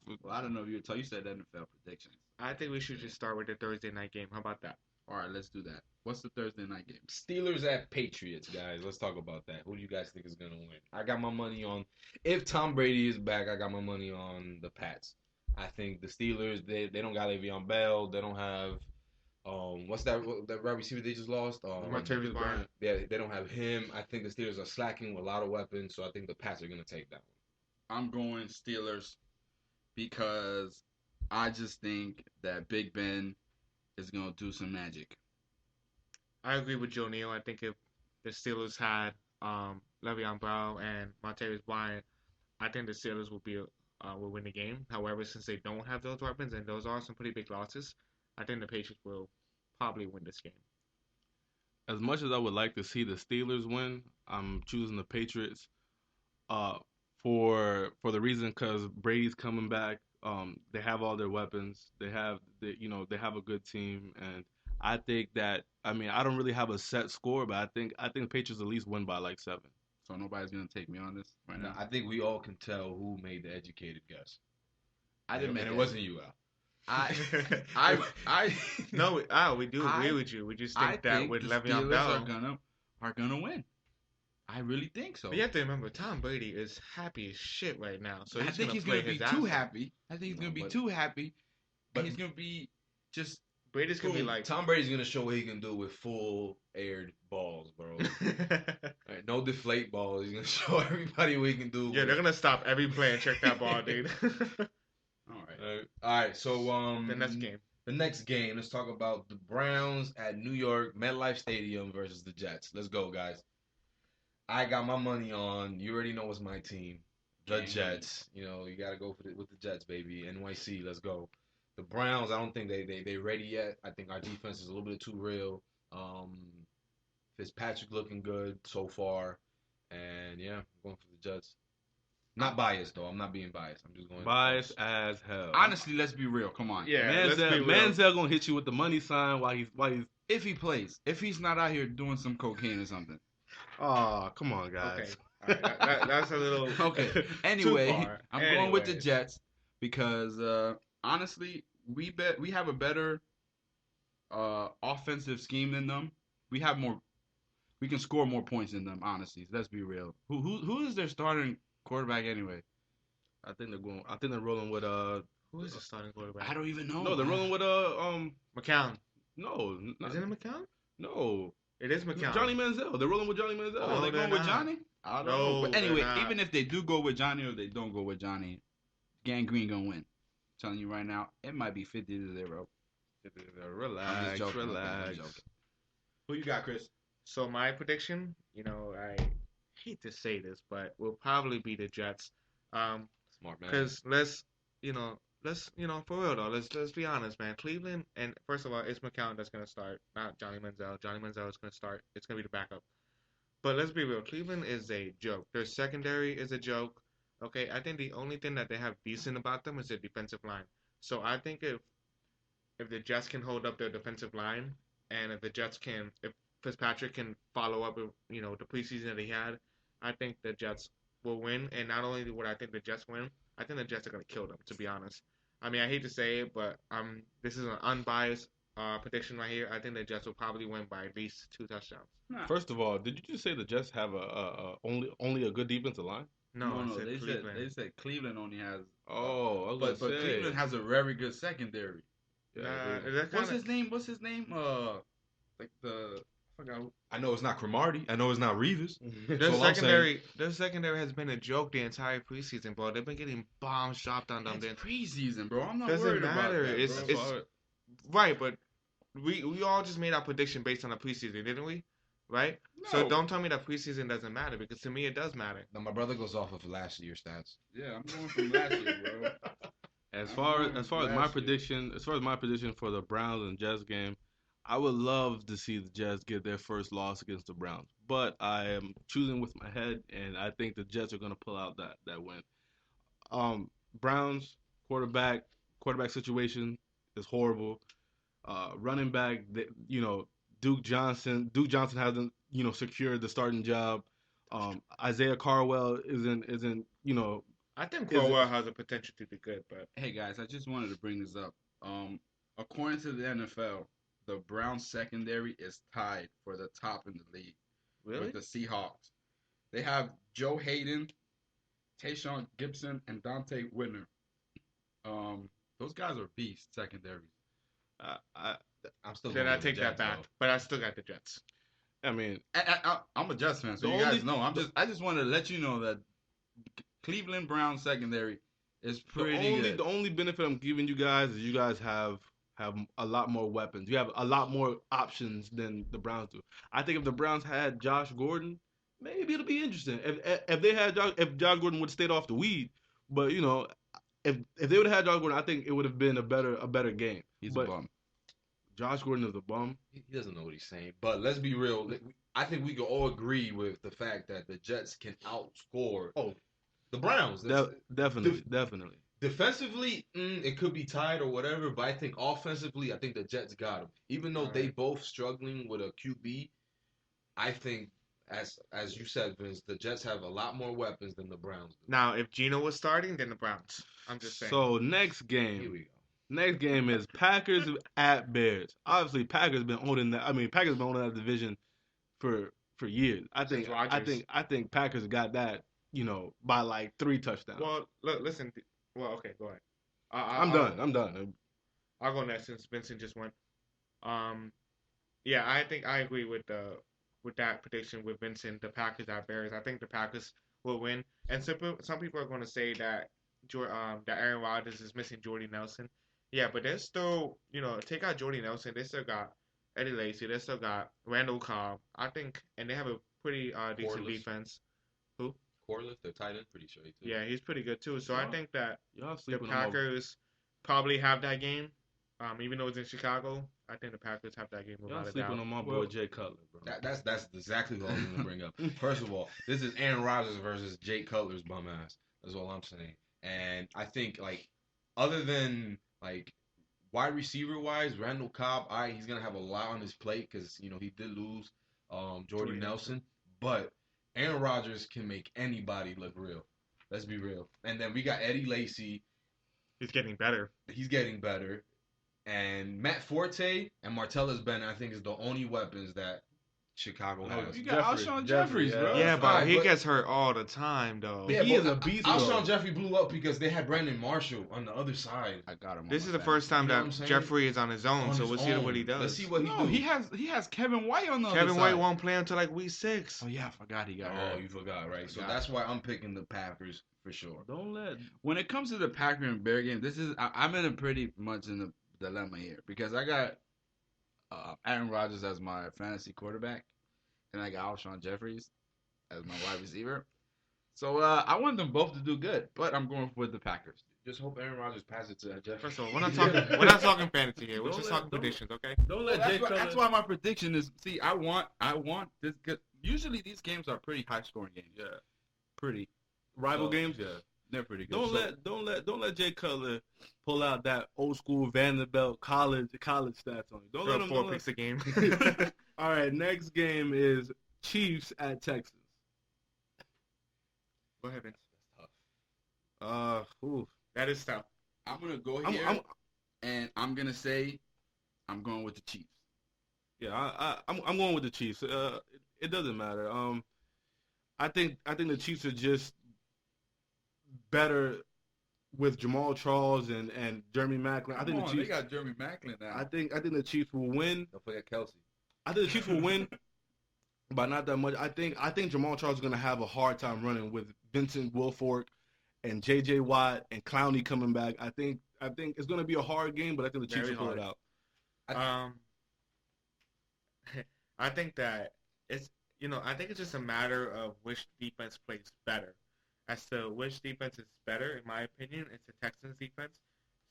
Well, I don't know if you said NFL predictions. I think we should just start with the Thursday night game. How about that? All right, let's do that. What's the Thursday night game? Steelers at Patriots, guys. Let's talk about that. Who do you guys think is gonna win? I got my money on. If Tom Brady is back, I got my money on the Pats. I think the Steelers they don't got Le'Veon Bell. They don't have what's that wide receiver they just lost? Martavis Bryant. Yeah, they don't have him. I think the Steelers are slacking with a lot of weapons, so I think the Pats are gonna take that one. I'm going Steelers because I just think that Big Ben is going to do some magic. I agree with Joe Neal. I think if the Steelers had Le'Veon Bell and Martavis Bryant, I think the Steelers will win the game. However, since they don't have those weapons and those are some pretty big losses, I think the Patriots will probably win this game. As much as I would like to see the Steelers win, I'm choosing the Patriots. For the reason because Brady's coming back. They have all their weapons. They have a good team, and I think that I don't really have a set score, but I think the Patriots at least win by like 7. So nobody's going to take me on this right now. I think we all can tell who made the educated guess. I didn't make and it. It wasn't you, Al. We do agree with you. We just think that with Le'Veon Bell are gonna win. I really think so. But you have to remember, Tom Brady is happy as shit right now. So I think he's gonna be too happy. I think he's gonna be too happy. But he's gonna be just. Brady's gonna be like Tom Brady's gonna show what he can do with full aired balls, bro. Right, no deflate balls. He's gonna show everybody what he can do. Yeah, they're gonna stop every play and check that ball, dude. All right. So the next game. The next game. Let's talk about the Browns at New York MetLife Stadium versus the Jets. Let's go, guys. I got my money on. You already know what's my team, the Jets. You gotta go with the Jets, baby. NYC. Let's go. The Browns. I don't think they ready yet. I think our defense is a little bit too real. Fitzpatrick looking good so far, and yeah, I'm going for the Jets. Not biased though. I'm not being biased. I'm just going biased as hell. Honestly, let's be real. Come on. Yeah, Manziel gonna hit you with the money sign while he's if he plays. If he's not out here doing some cocaine or something. Oh, come on, guys. Okay. All right, that's a little okay. Anyway, I'm going with the Jets because honestly, we have a better offensive scheme than them. We have more. We can score more points than them. Honestly, let's be real. Who is their starting quarterback anyway? I think they're rolling with Who is the starting quarterback? I don't even know. No, they're rolling with McCown. No, Isn't it McCown? no. It is McCown. Johnny Manziel. They're rolling with Johnny Manziel. Oh, No, they're they're going with not. Johnny? I don't No, know. But they're anyway, not. even if they do go with Johnny or they don't go with Johnny, Gangrene gonna win. I'm telling you right now, it might be 50-0. Relax, I'm just joking. Okay, relax. I'm joking. Who you got, Chris? So my prediction, I hate to say this, but will probably be the Jets. Smart man. Because for real though, let's be honest, man. Cleveland, and first of all, it's McCown that's gonna start, not Johnny Manziel. Johnny Manziel is gonna start. It's gonna be the backup. But let's be real, Cleveland is a joke. Their secondary is a joke. Okay, I think the only thing that they have decent about them is their defensive line. So I think if the Jets can hold up their defensive line, and if Fitzpatrick can follow up with the preseason that he had, I think the Jets will win. And not only would I think the Jets win, I think the Jets are gonna kill them. To be honest, I mean I hate to say it, but this is an unbiased prediction right here. I think the Jets will probably win by at least 2 touchdowns. Nah. First of all, did you just say the Jets have a only a good defensive line? No, I No, said they Cleveland. said Cleveland only has. Oh, I was But gonna say. Cleveland has a very good secondary. Yeah, Nah, they- that What's kinda, his name? What's his name? Like I forgot. I know it's not Cromartie. I know it's not Reeves. their That's all I'm secondary has been a joke the entire preseason, bro. They've been getting bombs dropped on them. It's preseason, bro. I'm not Doesn't worried matter. about that, It's- bro. it's- Right, but we all just made our prediction based on the preseason, didn't we? Right? So No. don't tell me that preseason doesn't matter, because to me it does matter. Now, my brother goes off of last year's stats. Yeah, I'm going from last year, bro. As I'm far going as my last year. prediction, for the Browns and Jets game, I would love to see the Jets get their first loss against the Browns, but I am choosing with my head, and I think the Jets are going to pull out that win. Browns quarterback situation is horrible. Running back, Duke Johnson. Duke Johnson hasn't secured the starting job. Isaiah Carwell isn't I think Is it- Crowell has a potential to be good, but Hey guys, I just wanted to bring this up. According to the NFL, the Browns secondary is tied for the top in the league really? with the Seahawks. They have Joe Hayden, Tayshaun Gibson, and Dante Whitner. Those guys are beasts secondary. I'm still Then going I with the take that Jets, back. bro. But I still got the Jets. I mean, I'm a Jets fan, so The you guys only- know. I just wanted to let you know that Cleveland Browns secondary is pretty good. the only benefit I'm giving you guys is you guys have a lot more weapons. You have a lot more options than the Browns do. I think if the Browns had Josh Gordon, maybe it'll be interesting. If Josh Gordon would have stayed off the weed, but if they would have had Josh Gordon, I think it would have been a better game. He's but a bum. Josh Gordon is a bum. He doesn't know what he's saying. But let's be real. I think we can all agree with the fact that the Jets can outscore the Browns. Definitely. Defensively, it could be tied or whatever, but I think offensively, I think the Jets got them. Even though they both struggling with a QB, I think, as you said, Vince, the Jets have a lot more weapons than the Browns do. Now, if Gino was starting, then the Browns. I'm just saying. So next Here game. we go. Next game is Packers at Bears. Obviously, Packers been owning that division for years. I think Packers got that, by like 3 touchdowns. Well, look, listen. Well, okay, go ahead. I'm done. I'll go next since Vincent just went. Yeah, I think I agree with that prediction with Vincent. The Packers at Bears. I think the Packers will win. And some people are going to say that that Aaron Rodgers is missing Jordy Nelson. Yeah, but they're still, take out Jordy Nelson. They still got Eddie Lacy. They still got Randall Cobb. I think, and they have a pretty decent Corliss. defense. Who? Corliss, their tight end, pretty sure he too. Yeah, he's pretty good too. So I think that Y'all the sleeping on my Packers probably have that game. Even though it's in Chicago, I think the Packers have that game y'all without a sleeping doubt. on my boy Jay Cutler, bro. That's exactly what I was going to bring up. First of all, this is Aaron Rodgers versus Jake Cutler's bum ass. That's all I'm saying. And I think, other than, wide receiver wise, Randall Cobb, he's going to have a lot on his plate because, he did lose Jordy Nelson. But Aaron Rodgers can make anybody look real. Let's be real. And then we got Eddie Lacy. He's getting better. He's getting better. And Matt Forte and Martellus Bennett, I think, is the only weapons that Chicago Oh, has. You got Alshon Jeffries, bro. Yeah, That's but fine, he but- gets hurt all the time, though. Yeah, He but is a beast, Alshon though. Jeffrey blew up because they had Brandon Marshall on the other side. I got him. This on is my the first time You know what that I'm saying? Jeffrey is on his own, On so his we'll see what he own. does. Let's see what he No, do. he has Kevin White on the Kevin other White side. won't play until like week 6. Oh yeah, I forgot he got Oh, hurt. you forgot, right? So Forgot. that's why I'm picking the Packers for sure. Don't let. When it comes to the Packer and Bear game, I'm in a pretty much in a dilemma here because I got Aaron Rodgers as my fantasy quarterback, and I got Alshon Jeffries as my wide receiver. So I want them both to do good, but I'm going with the Packers. Just hope Aaron Rodgers passes it to Jeffrey. First of all, we're not talking fantasy here. We're Don't just let- talking don't- predictions, okay? Don't Well, let Jay Cutler. that's why my prediction is. See, I want this. Cause usually these games are pretty high scoring games. Yeah. Pretty. Rival So, games. Yeah. They're pretty good. Don't let Jay Cutler pull out that old school Vanderbilt college stats on you. Don't let Throw him. 4 Don't picks a game. let- All right, next game is Chiefs at Texans. Go ahead, Vince. Ooh. That is tough. I'm gonna go I'm- here, I'm- and I'm gonna say I'm going with the Chiefs. Yeah, I'm going with the Chiefs. It doesn't matter. I think the Chiefs are just better with Jamal Charles and Jeremy Maclin. I think the they Chiefs. got Jeremy Maclin now. I think the Chiefs will win. Don't forget Kelsey. I think the Chiefs will win, but not that much. I think Jamal Charles is going to have a hard time running with Vincent Wilfork and J.J. Watt and Clowney coming back. I think it's going to be a hard game, but I think the Chiefs Very will pull it hard. out. I think that I think it's just a matter of which defense plays better. As to which defense is better, in my opinion, it's the Texans defense.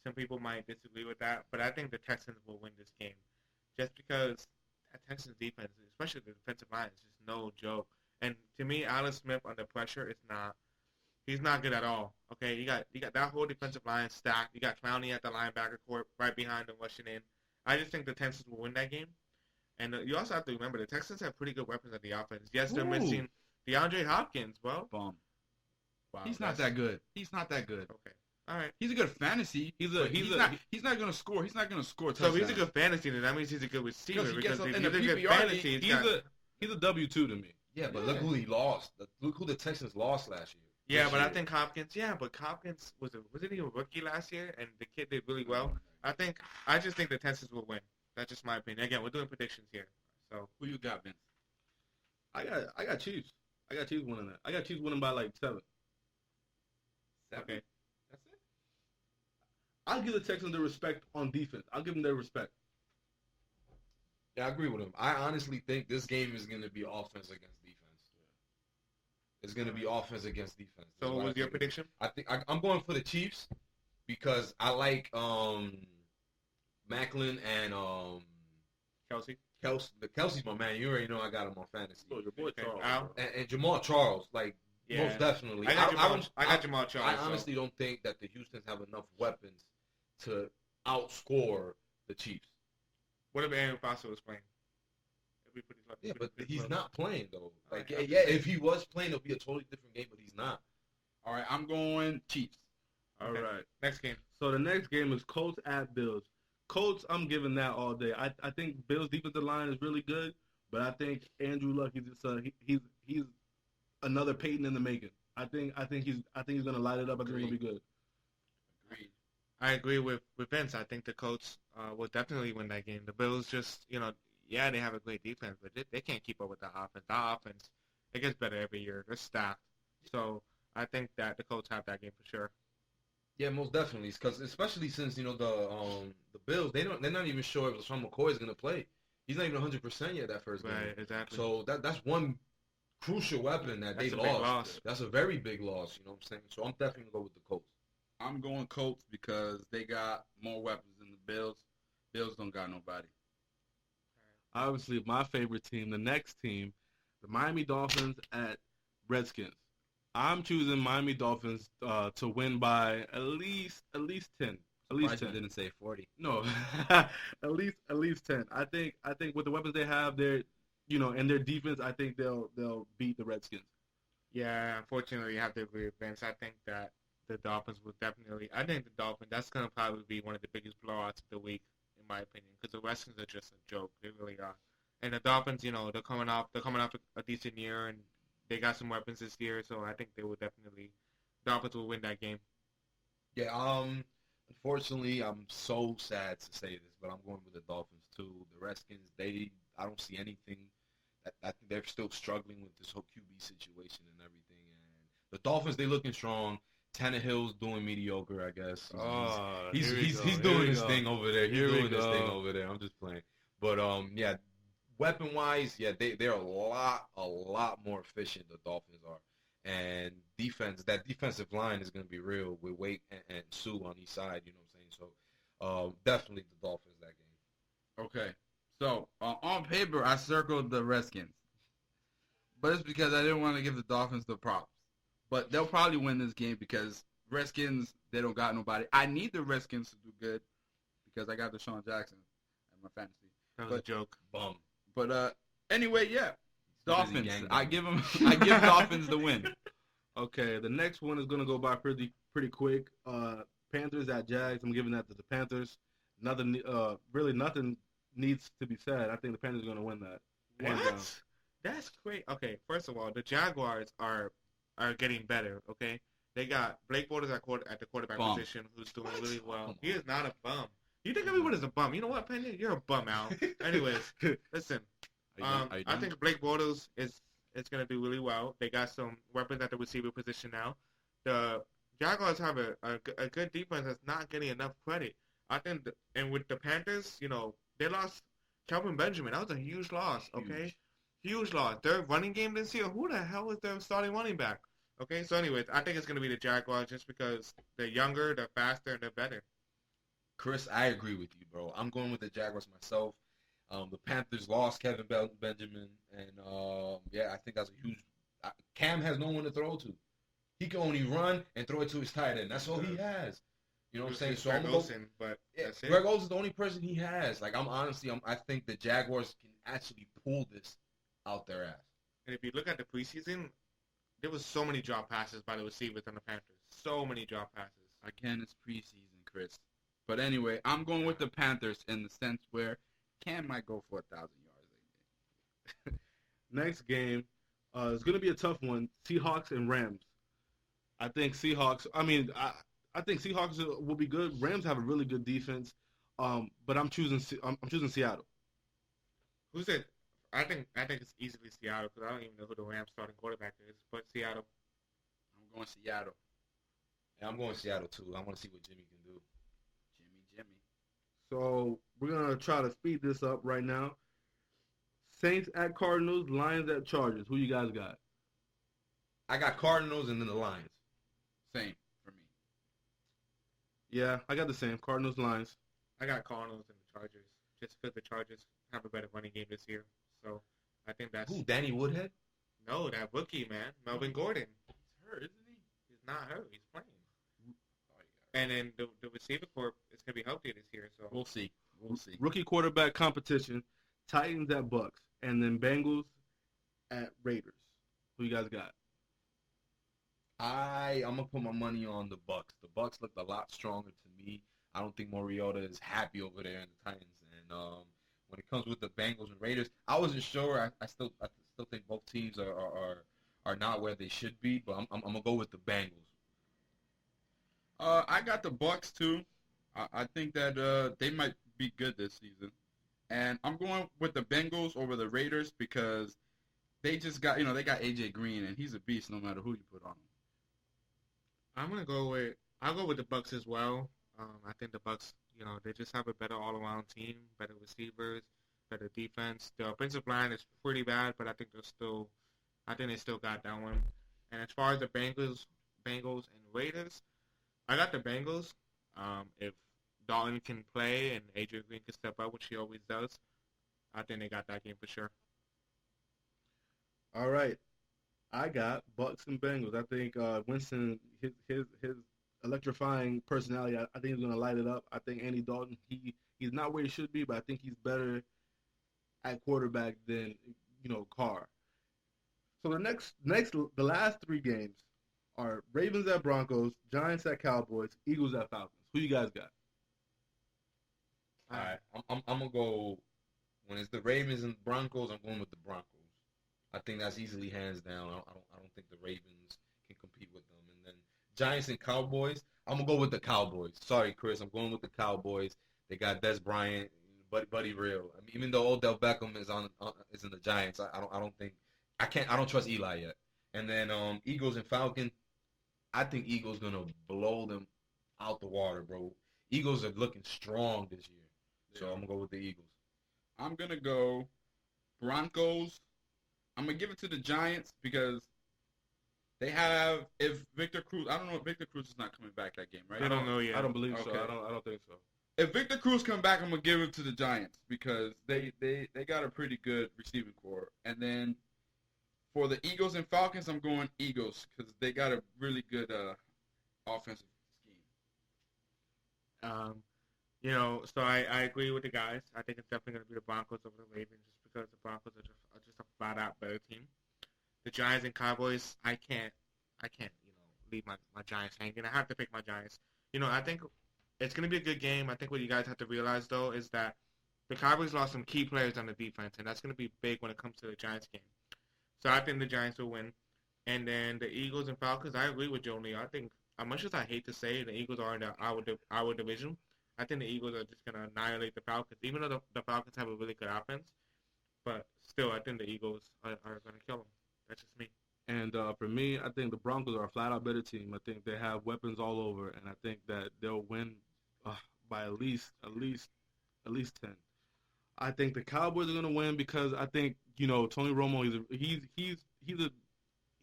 Some people might disagree with that, but I think the Texans will win this game. Just because that Texans defense, especially the defensive line, is just no joke. And to me, Alan Smith under pressure he's not good at all. Okay, you got that whole defensive line stacked. You got Clowney at the linebacker court right behind him rushing in. I just think the Texans will win that game. And you also have to remember the Texans have pretty good weapons at the offense. Yes, they're missing DeAndre Hopkins, bro. Bum. Wow, He's not that good. He's not that good. Okay, all right. He's a good fantasy. He's not gonna score. He's not gonna score. So if he's a touchdowns. good fantasy, then that means he's a good receiver. Because he Because gets if in he's the a good PPR fantasy, league, He's a W-2 to me. Yeah, but look who he lost. Look who the Texans lost last year. yeah, This but I year. think Hopkins. Yeah, but Hopkins wasn't he a rookie last year? And the kid did really well. I just think the Texans will win. That's just my opinion. Again, we're doing predictions here. So Who you got, Vince? I got Chiefs. I got Chiefs winning that. I got Chiefs winning by like 7. okay, That's it. I'll give the Texans their respect on defense. I'll give them their respect. Yeah, I agree with him. I honestly think this game is going to be offense against defense. It's going to be offense against defense. so That's what what was I your think. prediction? I think I'm going for the Chiefs because I like Macklin and Kelsey. Kelsey's my man. You already know I got him on fantasy. Oh, your boy Okay, Charles. Al? And Jamal Charles, like Yeah. most definitely. I got don't- Jamal Charles. I honestly don't think that the Houstons have enough weapons to outscore the Chiefs. What if Aaron Foster was playing? If we put his- Yeah, but put his- he's not playing though. Like, Alright, yeah, if he was playing, it'll be a totally different game. But he's not. All right, I'm going Chiefs. All Okay. right. Next game. So the next game is Colts at Bills. Colts, I'm giving that all day. I think Bills' defensive line is really good, but I think Andrew Luck is just he's another Peyton in the making. I think he's gonna light it up. I think he's gonna be good. Agreed. I agree with Vince. I think the Colts will definitely win that game. The Bills just, they have a great defense, but they can't keep up with the offense. The offense, it gets better every year. They're stacked. So I think that the Colts have that game for sure. Yeah, most definitely. Because especially since the Bills, they're not even sure if LaShawn McCoy is gonna play. He's not even 100% yet that first game. Right, exactly. So that's one crucial weapon that That's they a big lost. loss. That's a very big loss. You know what I'm saying? So I'm definitely gonna go with the Colts. I'm going Colts because they got more weapons than the Bills. Bills don't got nobody. Obviously, my favorite team, the next team, the Miami Dolphins at Redskins. I'm choosing Miami Dolphins to win by at least 10. At least Surprised you 10. didn't say 40. No, at least 10. I think with the weapons they have, and their defense, I think they'll beat the Redskins. Yeah, unfortunately, I have to agree with Vince. I think that the Dolphins will definitely. I think the Dolphins. That's gonna probably be one of the biggest blowouts of the week, in my opinion, because the Redskins are just a joke. They really are. And the Dolphins, they're coming off a decent year, and they got some weapons this year. So I think they will definitely, Dolphins will win that game. Yeah, unfortunately, I'm so sad to say this, but I'm going with the Dolphins too. The Redskins, I don't see anything. I think they're still struggling with this whole QB situation and everything. And the Dolphins, they looking strong. Tannehill's doing mediocre, I guess. He's doing his thing over there. He's doing his thing over there. I'm just playing. But yeah, weapon wise, yeah, they're a lot more efficient. The Dolphins are. And that defensive line is going to be real with Wake and Sue on each side. You know what I'm saying? So definitely the Dolphins that game. Okay. So on paper, I circled the Redskins, but it's because I didn't want to give the Dolphins the props. But they'll probably win this game because Redskins, they don't got nobody. I need the Redskins to do good because I got Deshaun Jackson in my fantasy. That was a joke. Bum. But anyway, yeah, Dolphins. I give Dolphins the win. Okay, the next one is gonna go by pretty quick. Panthers at Jags. I'm giving that to the Panthers. Really nothing needs to be said. I think the Panthers are gonna win that. What? That's great. Okay, first of all, the Jaguars are getting better. Okay, they got Blake Bortles at the quarterback position, who's doing really well. He is not a bum. You think everyone is a bum? You know what, Penny? You're a bum, Al. Anyways, listen. I think Blake Bortles is going to do really well. They got some weapons at the receiver position now. The Jaguars have a good defense that's not getting enough credit. I think, and with the Panthers, they lost Kelvin Benjamin. That was a huge loss, okay? Huge loss. Their running game this year, who the hell is their starting running back? Okay, so anyways, I think it's going to be the Jaguars just because they're younger, they're faster, and they're better. Chris, I agree with you, bro. I'm going with the Jaguars myself. The Panthers lost Kevin Benjamin, and yeah, I think that's a huge. Cam has no one to throw to. He can only run and throw it to his tight end. That's all he has. You know what I'm saying? So Greg Olsen, but that's it. Greg Olsen is the only person he has. Like I think the Jaguars can actually pull this out their ass. And if you look at the preseason, there was so many drop passes by the receivers on the Panthers. So many drop passes. Again, it's preseason, Chris. But anyway, I'm going with the Panthers in the sense where Cam might go for 1,000 yards. Next game is going to be a tough one. Seahawks and Rams. I think Seahawks. I think Seahawks will be good. Rams have a really good defense, but I'm choosing Seattle. Who's it? I think it's easily Seattle because I don't even know who the Rams starting quarterback is. But Seattle. I'm going Seattle. Yeah, I'm going Seattle too. I want to see what Jimmy can do. Jimmy. So we're gonna try to speed this up right now. Saints at Cardinals, Lions at Chargers. Who you guys got? I got Cardinals and then the Lions. Same for me. Yeah, I got the same. Cardinals, Lions. I got Cardinals and the Chargers. Just because the Chargers have a better running game this year. So I think that's... Who, Danny Woodhead? No, that rookie, man. Melvin Gordon. He's hurt, isn't he? He's not hurt. He's playing. And then the receiver corps is going to be healthy this year. So We'll see. Rookie quarterback competition. Titans at Bucks. And then Bengals at Raiders. Who you guys got? I'm gonna put my money on the Bucks. The Bucks looked a lot stronger to me. I don't think Mariota is happy over there in the Titans. And when it comes with the Bengals and Raiders, I wasn't sure. I still think both teams are not where they should be. But I'm gonna go with the Bengals. I got the Bucks too. I think that they might be good this season, and I'm going with the Bengals over the Raiders because they just got they got AJ Green and he's a beast no matter who you put on him. I'll go with the Bucks as well. I think the Bucks, they just have a better all-around team, better receivers, better defense. The offensive line is pretty bad, but I think they still got that one. And as far as the Bengals and Raiders, I got the Bengals. If Dalton can play and Adrian Green can step up, which he always does, I think they got that game for sure. All right. I got Bucks and Bengals. I think Winston, his electrifying personality, I think he's going to light it up. I think Andy Dalton, he's not where he should be, but I think he's better at quarterback than, Carr. So the last three games are Ravens at Broncos, Giants at Cowboys, Eagles at Falcons. Who you guys got? All right, I'm gonna go When it's the Ravens and Broncos, I'm going with the Broncos. I think that's easily hands down. I don't think the Ravens can compete with them. And then Giants and Cowboys, I'm gonna go with the Cowboys. Sorry, Chris, I'm going with the Cowboys. They got Des Bryant, Buddy Real. I mean, even though Odell Beckham is in the Giants, I don't trust Eli yet. And then Eagles and Falcons, I think Eagles gonna blow them out the water, bro. Eagles are looking strong this year, so I'm gonna go with the Eagles. I'm gonna go Broncos. I'm gonna give it to the Giants because they have if Victor Cruz. I don't know if Victor Cruz is not coming back that game, right? I don't know yet. I don't believe so. Okay. I don't think so. If Victor Cruz come back, I'm gonna give it to the Giants because they got a pretty good receiving core. And then for the Eagles and Falcons, I'm going Eagles because they got a really good offensive scheme. So I agree with the guys. I think it's definitely going to be the Broncos over the Ravens just because the Broncos are just a flat out better team. The Giants and Cowboys, I can't, leave my Giants hanging. I have to pick my Giants. I think it's going to be a good game. I think what you guys have to realize, though, is that the Cowboys lost some key players on the defense, and that's going to be big when it comes to the Giants game. So I think the Giants will win. And then the Eagles and Falcons, I agree with Joe Lee. I think, as much as I hate to say it, the Eagles are in our division. I think the Eagles are just going to annihilate the Falcons, even though the Falcons have a really good offense. But still, I think the Eagles are going to kill them. That's just me. And for me, I think the Broncos are a flat-out better team. I think they have weapons all over, and I think that they'll win by at least 10. I think the Cowboys are going to win because I think Tony Romo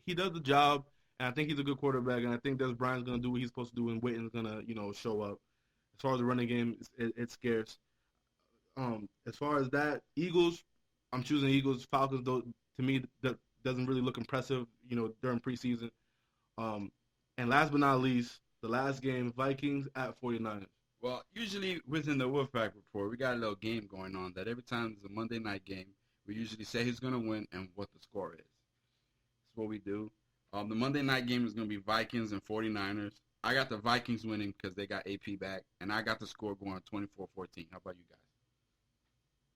he does the job, and I think he's a good quarterback, and I think Des Bryant's going to do what he's supposed to do, and Witten's going to show up. As far as the running game, it's scarce. As far as that, Eagles, I'm choosing Eagles. Falcons, though, to me, that doesn't really look impressive, during preseason. And last but not least, the last game, Vikings at 49ers. Well, usually within the WolfPack report, we got a little game going on that every time there's a Monday night game, we usually say who's going to win and what the score is. That's what we do. The Monday night game is going to be Vikings and 49ers. I got the Vikings winning because they got AP back, and I got the score going 24-14. How about you guys?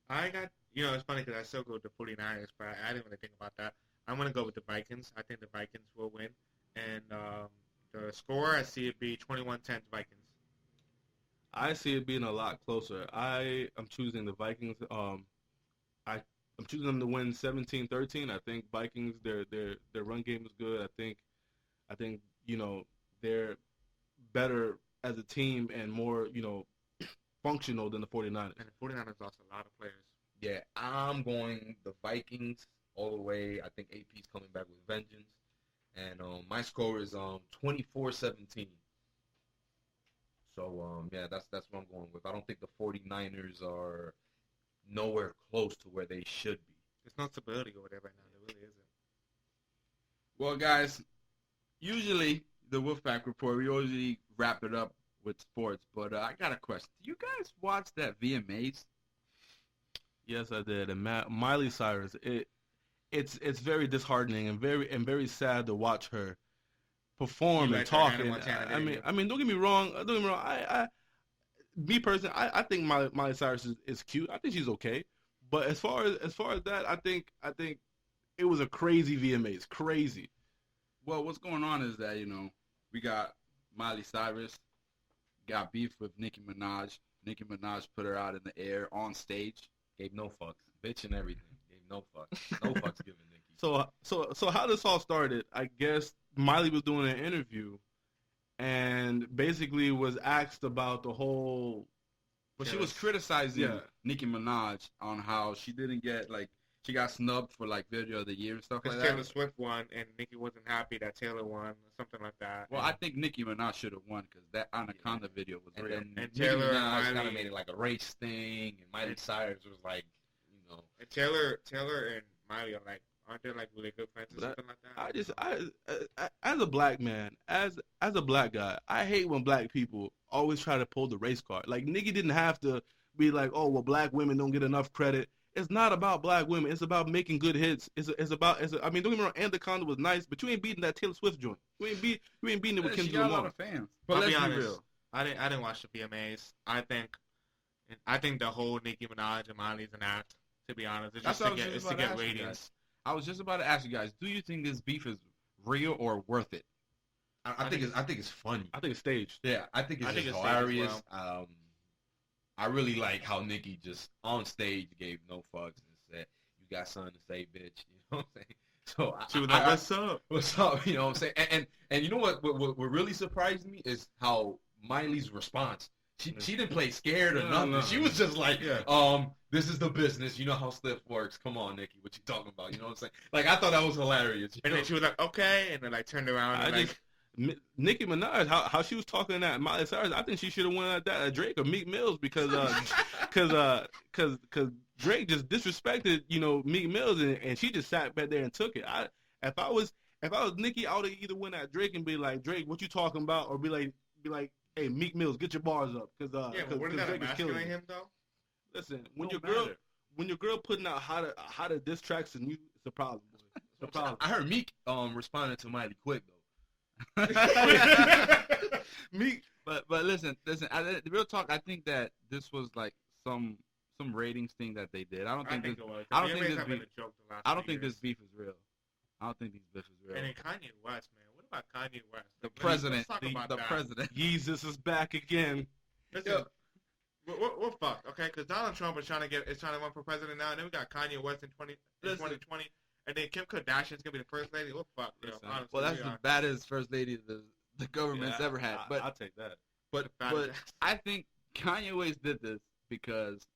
I got, it's funny because I still go with the 49ers, but I didn't really think about that. I'm going to go with the Vikings. I think the Vikings will win. And the score, I see it be 21-10 Vikings. I see it being a lot closer. I am choosing the Vikings. I'm choosing them to win 17-13. I think Vikings, their run game is good. I think they're better as a team and more functional than the 49ers. And the 49ers lost a lot of players. Yeah, I'm going the Vikings all the way. I think AP's coming back with vengeance. And my score is 24-17. So, that's what I'm going with. I don't think the 49ers are nowhere close to where they should be. There's no stability over there right now. There really isn't. Well, guys, usually the Wolfpack report, we usually wrap it up with sports. But I got a question. Do you guys watch that VMAs? Yes, I did. And Miley Cyrus, it's very disheartening and very sad to watch her perform and talk. I mean, don't get me wrong. Me personally, I think Miley Cyrus is cute. I think she's okay. But as far as that, I think it was a crazy VMAs, crazy. Well, what's going on is that we got Miley Cyrus got beef with Nicki Minaj. Nicki Minaj put her out in the air on stage. Gave no fucks. Bitch and everything. Gave no fucks. No fucks given, Nicki. So how this all started, I guess Miley was doing an interview and basically was asked about the whole... But she was criticizing Nicki Minaj on how she didn't get, she got snubbed for, Video of the Year and stuff like that. Taylor Swift won, and Nicki wasn't happy that Taylor won, or something like that. Well, I think Nicki Minaj should have won, because that Anaconda video was real. And Taylor Minaj kind of made it like a race thing, and Miley Cyrus was like, And Taylor and Miley are aren't they really good friends or something like that? I as a black man, as a black guy, I hate when black people always try to pull the race card. Nicki didn't have to be like, oh, well, black women don't get enough credit. It's not about black women. It's about making good hits. Don't get me wrong, Anaconda was nice, but you ain't beating that Taylor Swift joint. You ain't beating it with Kendrick Lamar. She got a lot of fans. But I'll let's be honest, be real. I didn't watch the VMAs. I think the whole Nicki Minaj and Miley's an act. To be honest, it's That's just what to I was get just it's to about to get ask you ratings. guys. I was just about to ask you guys, do you think this beef is real or worth it? I think it's funny. I think it's staged. Yeah, I think it's I think just it's staged as hilarious. I really like how Nikki just on stage gave no fucks and said, "You got something to say, bitch." You know what I'm saying? So She was like, "What's up?" What's up? You know what I'm saying? And you know what really surprised me is how Miley's response. She didn't play scared or nothing. No. She was just like, Yeah. this is the business. You know how Slip works. Come on, Nikki, what you talking about? You know what I'm saying? Like I thought that was hilarious. And then she was like, "Okay," and then like turned around and Nicki Minaj, how she was talking at Miley Cyrus, I think she should have went at that at Drake or Meek Mills because Drake just disrespected Meek Mills and she just sat back there and took it. If I was Nicki, I would have either went at Drake and be like, Drake, what you talking about, or be like, hey, Meek Mills, get your bars up because but wouldn't that Drake is killing emasculate you. him though? Listen, when Don't your girl putting out how to diss tracks and you, it's a problem. Boy. It's a problem. I heard Meek responded to Miley quick though. Meek. But listen, the real talk, I think that this was like some ratings thing that they did. I don't think it was. I don't think VMAs this have been beef- a joke the last I don't few think years. this beef is real. I don't think this beef is real. And then Kanye West, man. What about Kanye West? The Let's president, talk about the that. president. Jesus is back again. Listen, we're fucked, okay? Because Donald Trump is trying to run for president now, and then we got Kanye West in 2020, and then Kim Kardashian's gonna be the first lady. We're fucked, yo. Listen, Honestly, Well, that's we the are. baddest first lady the government's ever had. But I'll take that. but Baddest. I think Kanye West did this because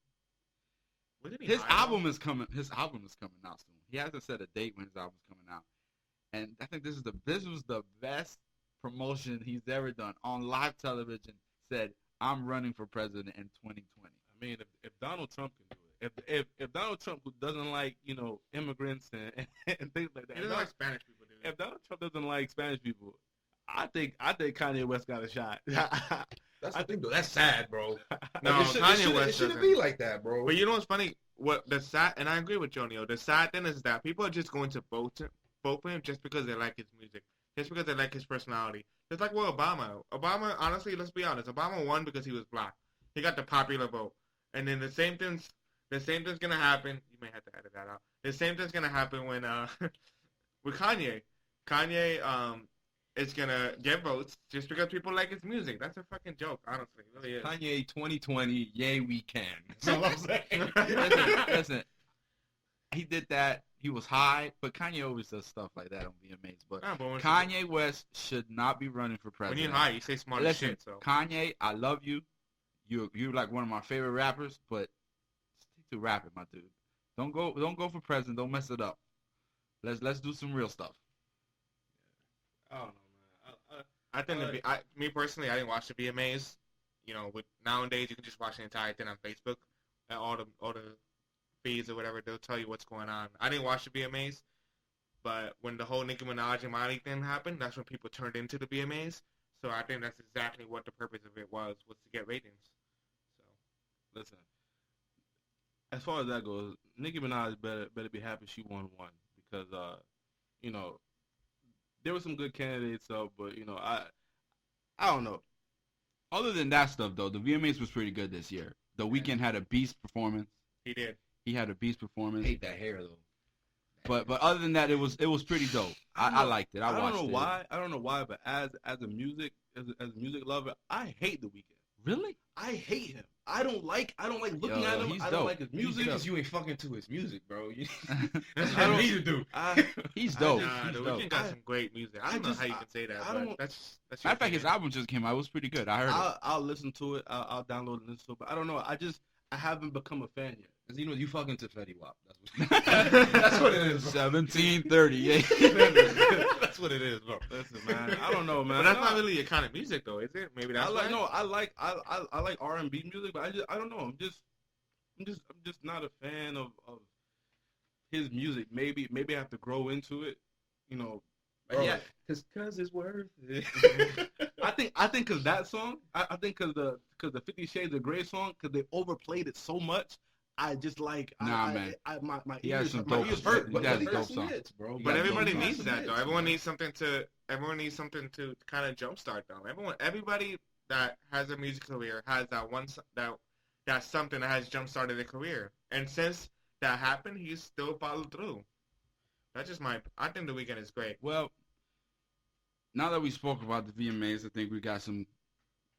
Wasn't he his high, album is coming. His album is coming out soon. He hasn't set a date when his album's coming out, and I think this was the best promotion he's ever done on live television. Said, "I'm running for president in 2020." I mean, if Donald Trump can do it, if Donald Trump, who doesn't like immigrants and things like that, He doesn't like Spanish people, dude. if Donald Trump doesn't like Spanish people, I think Kanye West got a shot. That's the thing though. That's sad, bro. No, Kanye West it shouldn't doesn't. be like that, bro. But you know what's funny? What the sad, and I agree with Jonio. The sad thing is that people are just going to vote for him just because they like his music, just because they like his personality. Just like with Obama. Obama, honestly, let's be honest. Obama won because he was black. He got the popular vote, and then the same thing's gonna happen. You may have to edit that out. The same thing's gonna happen when with Kanye. Kanye is gonna get votes just because people like his music. That's a fucking joke, honestly. It really is. Kanye 2020, yay we can. That's all I'm saying. Listen, he did that. He was high, but Kanye always does stuff like that on VMAs. But Nah, but when Kanye West should not be running for when president. you're high, you say smart as Listen, shit. So Kanye, I love you. You're like one of my favorite rappers, but stick to rapping, my dude. Don't go for president. Don't mess it up. Let's do some real stuff. I don't know, man. I think me personally, I didn't watch the VMAs. You know, with nowadays you can just watch the entire thing on Facebook and all the feeds or whatever. They'll tell you what's going on. I didn't watch the VMAs, but when the whole Nicki Minaj and Miley thing happened, that's when people turned into the VMAs. So I think that's exactly what the purpose of it was to get ratings. So Listen, as far as that goes, Nicki Minaj better be happy she won one because there were some good candidates, but I don't know. Other than that stuff, though, the VMAs was pretty good this year. The Weeknd had a beast performance. he did. He had a beast performance. I hate that hair though. But other than that, it was pretty dope. I liked it. I watched it. I don't know why, but as a music lover, I hate The Weeknd. Really? I hate him. I don't like looking Yo, at him. he's I don't dope. like his Music music. because you ain't fucking to his music, bro. That's I what don't- I need to do. He's dope. Nah, He's the dope. Weeknd got some great music. I don't know how you can say that, I but don't- that's Matter of fact, his album just came out. It was pretty good. I heard it. I'll listen to it. I'll download and listen to it. But I don't know. I haven't become a fan yet. Cause you fucking to Fetty Wap. That's what it is. Bro. 1738. That's what it is, bro. Listen, man. I don't know, man. But that's not really your kind of music, though, is it? Maybe that's why. I like R&B music, but I don't know. I'm just not a fan of his music. Maybe I have to grow into it. Bro, Yeah. cause it's worth it. I think cause that song, I think cause the 50 Shades of Grey song, cause they overplayed it so much. I just like Nah, man. my He has ears, some my dope ears shit. hurt. He But has he dope got some song. hits, bro. But Yeah, everybody those needs some that, hits, though. man. Everyone needs something to kind of jumpstart them. Everybody that has a music career has that something that has jumpstarted their career. And since that happened, he still followed through. That's just I think the weekend is great. Well, now that we spoke about the VMAs, I think we got some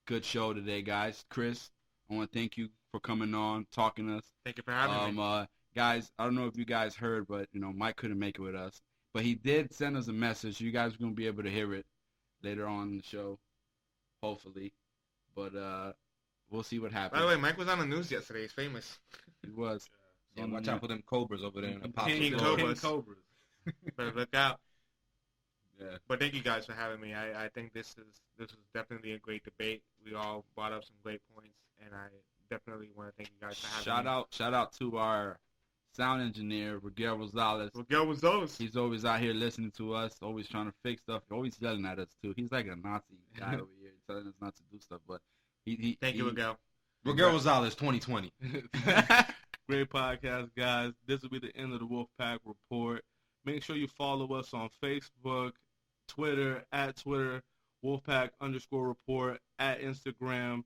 good show today, guys. Chris, I want to thank you for coming on, talking to us. Thank you for having me. Guys, I don't know if you guys heard, but Mike couldn't make it with us, but he did send us a message. You guys are gonna be able to hear it later on in the show, hopefully. But we'll see what happens. By the way, Mike was on the news yesterday. He's famous. He was. Yeah, watch out for them cobras over there in the pop. King Cobras. Better look out. Yeah. But thank you guys for having me. I think this was definitely a great debate. We all brought up some great points, and I definitely want to thank you guys for having me. Shout out to our sound engineer, Regel Rosales. Regel Rosales. He's always out here listening to us, always trying to fix stuff, always yelling at us too. He's like a Nazi guy over here, telling us not to do stuff. But thank you, Regel. Regel Rosales, 2020. Great podcast, guys. This will be the end of the WolfPack Report. Make sure you follow us on Facebook, Twitter, WolfPack_report, at Instagram,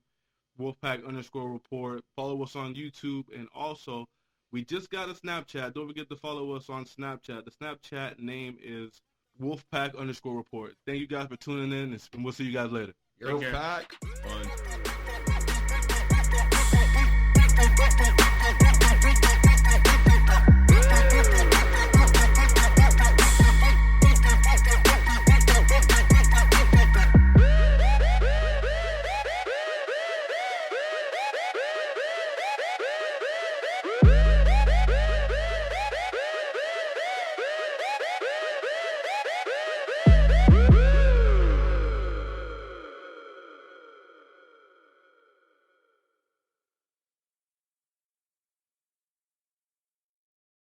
WolfPack_report. Follow us on YouTube, and also, we just got a Snapchat. Don't forget to follow us on Snapchat. The Snapchat name is WolfPack_report. Thank you guys for tuning in, and we'll see you guys later. Yo, Pack. Fun.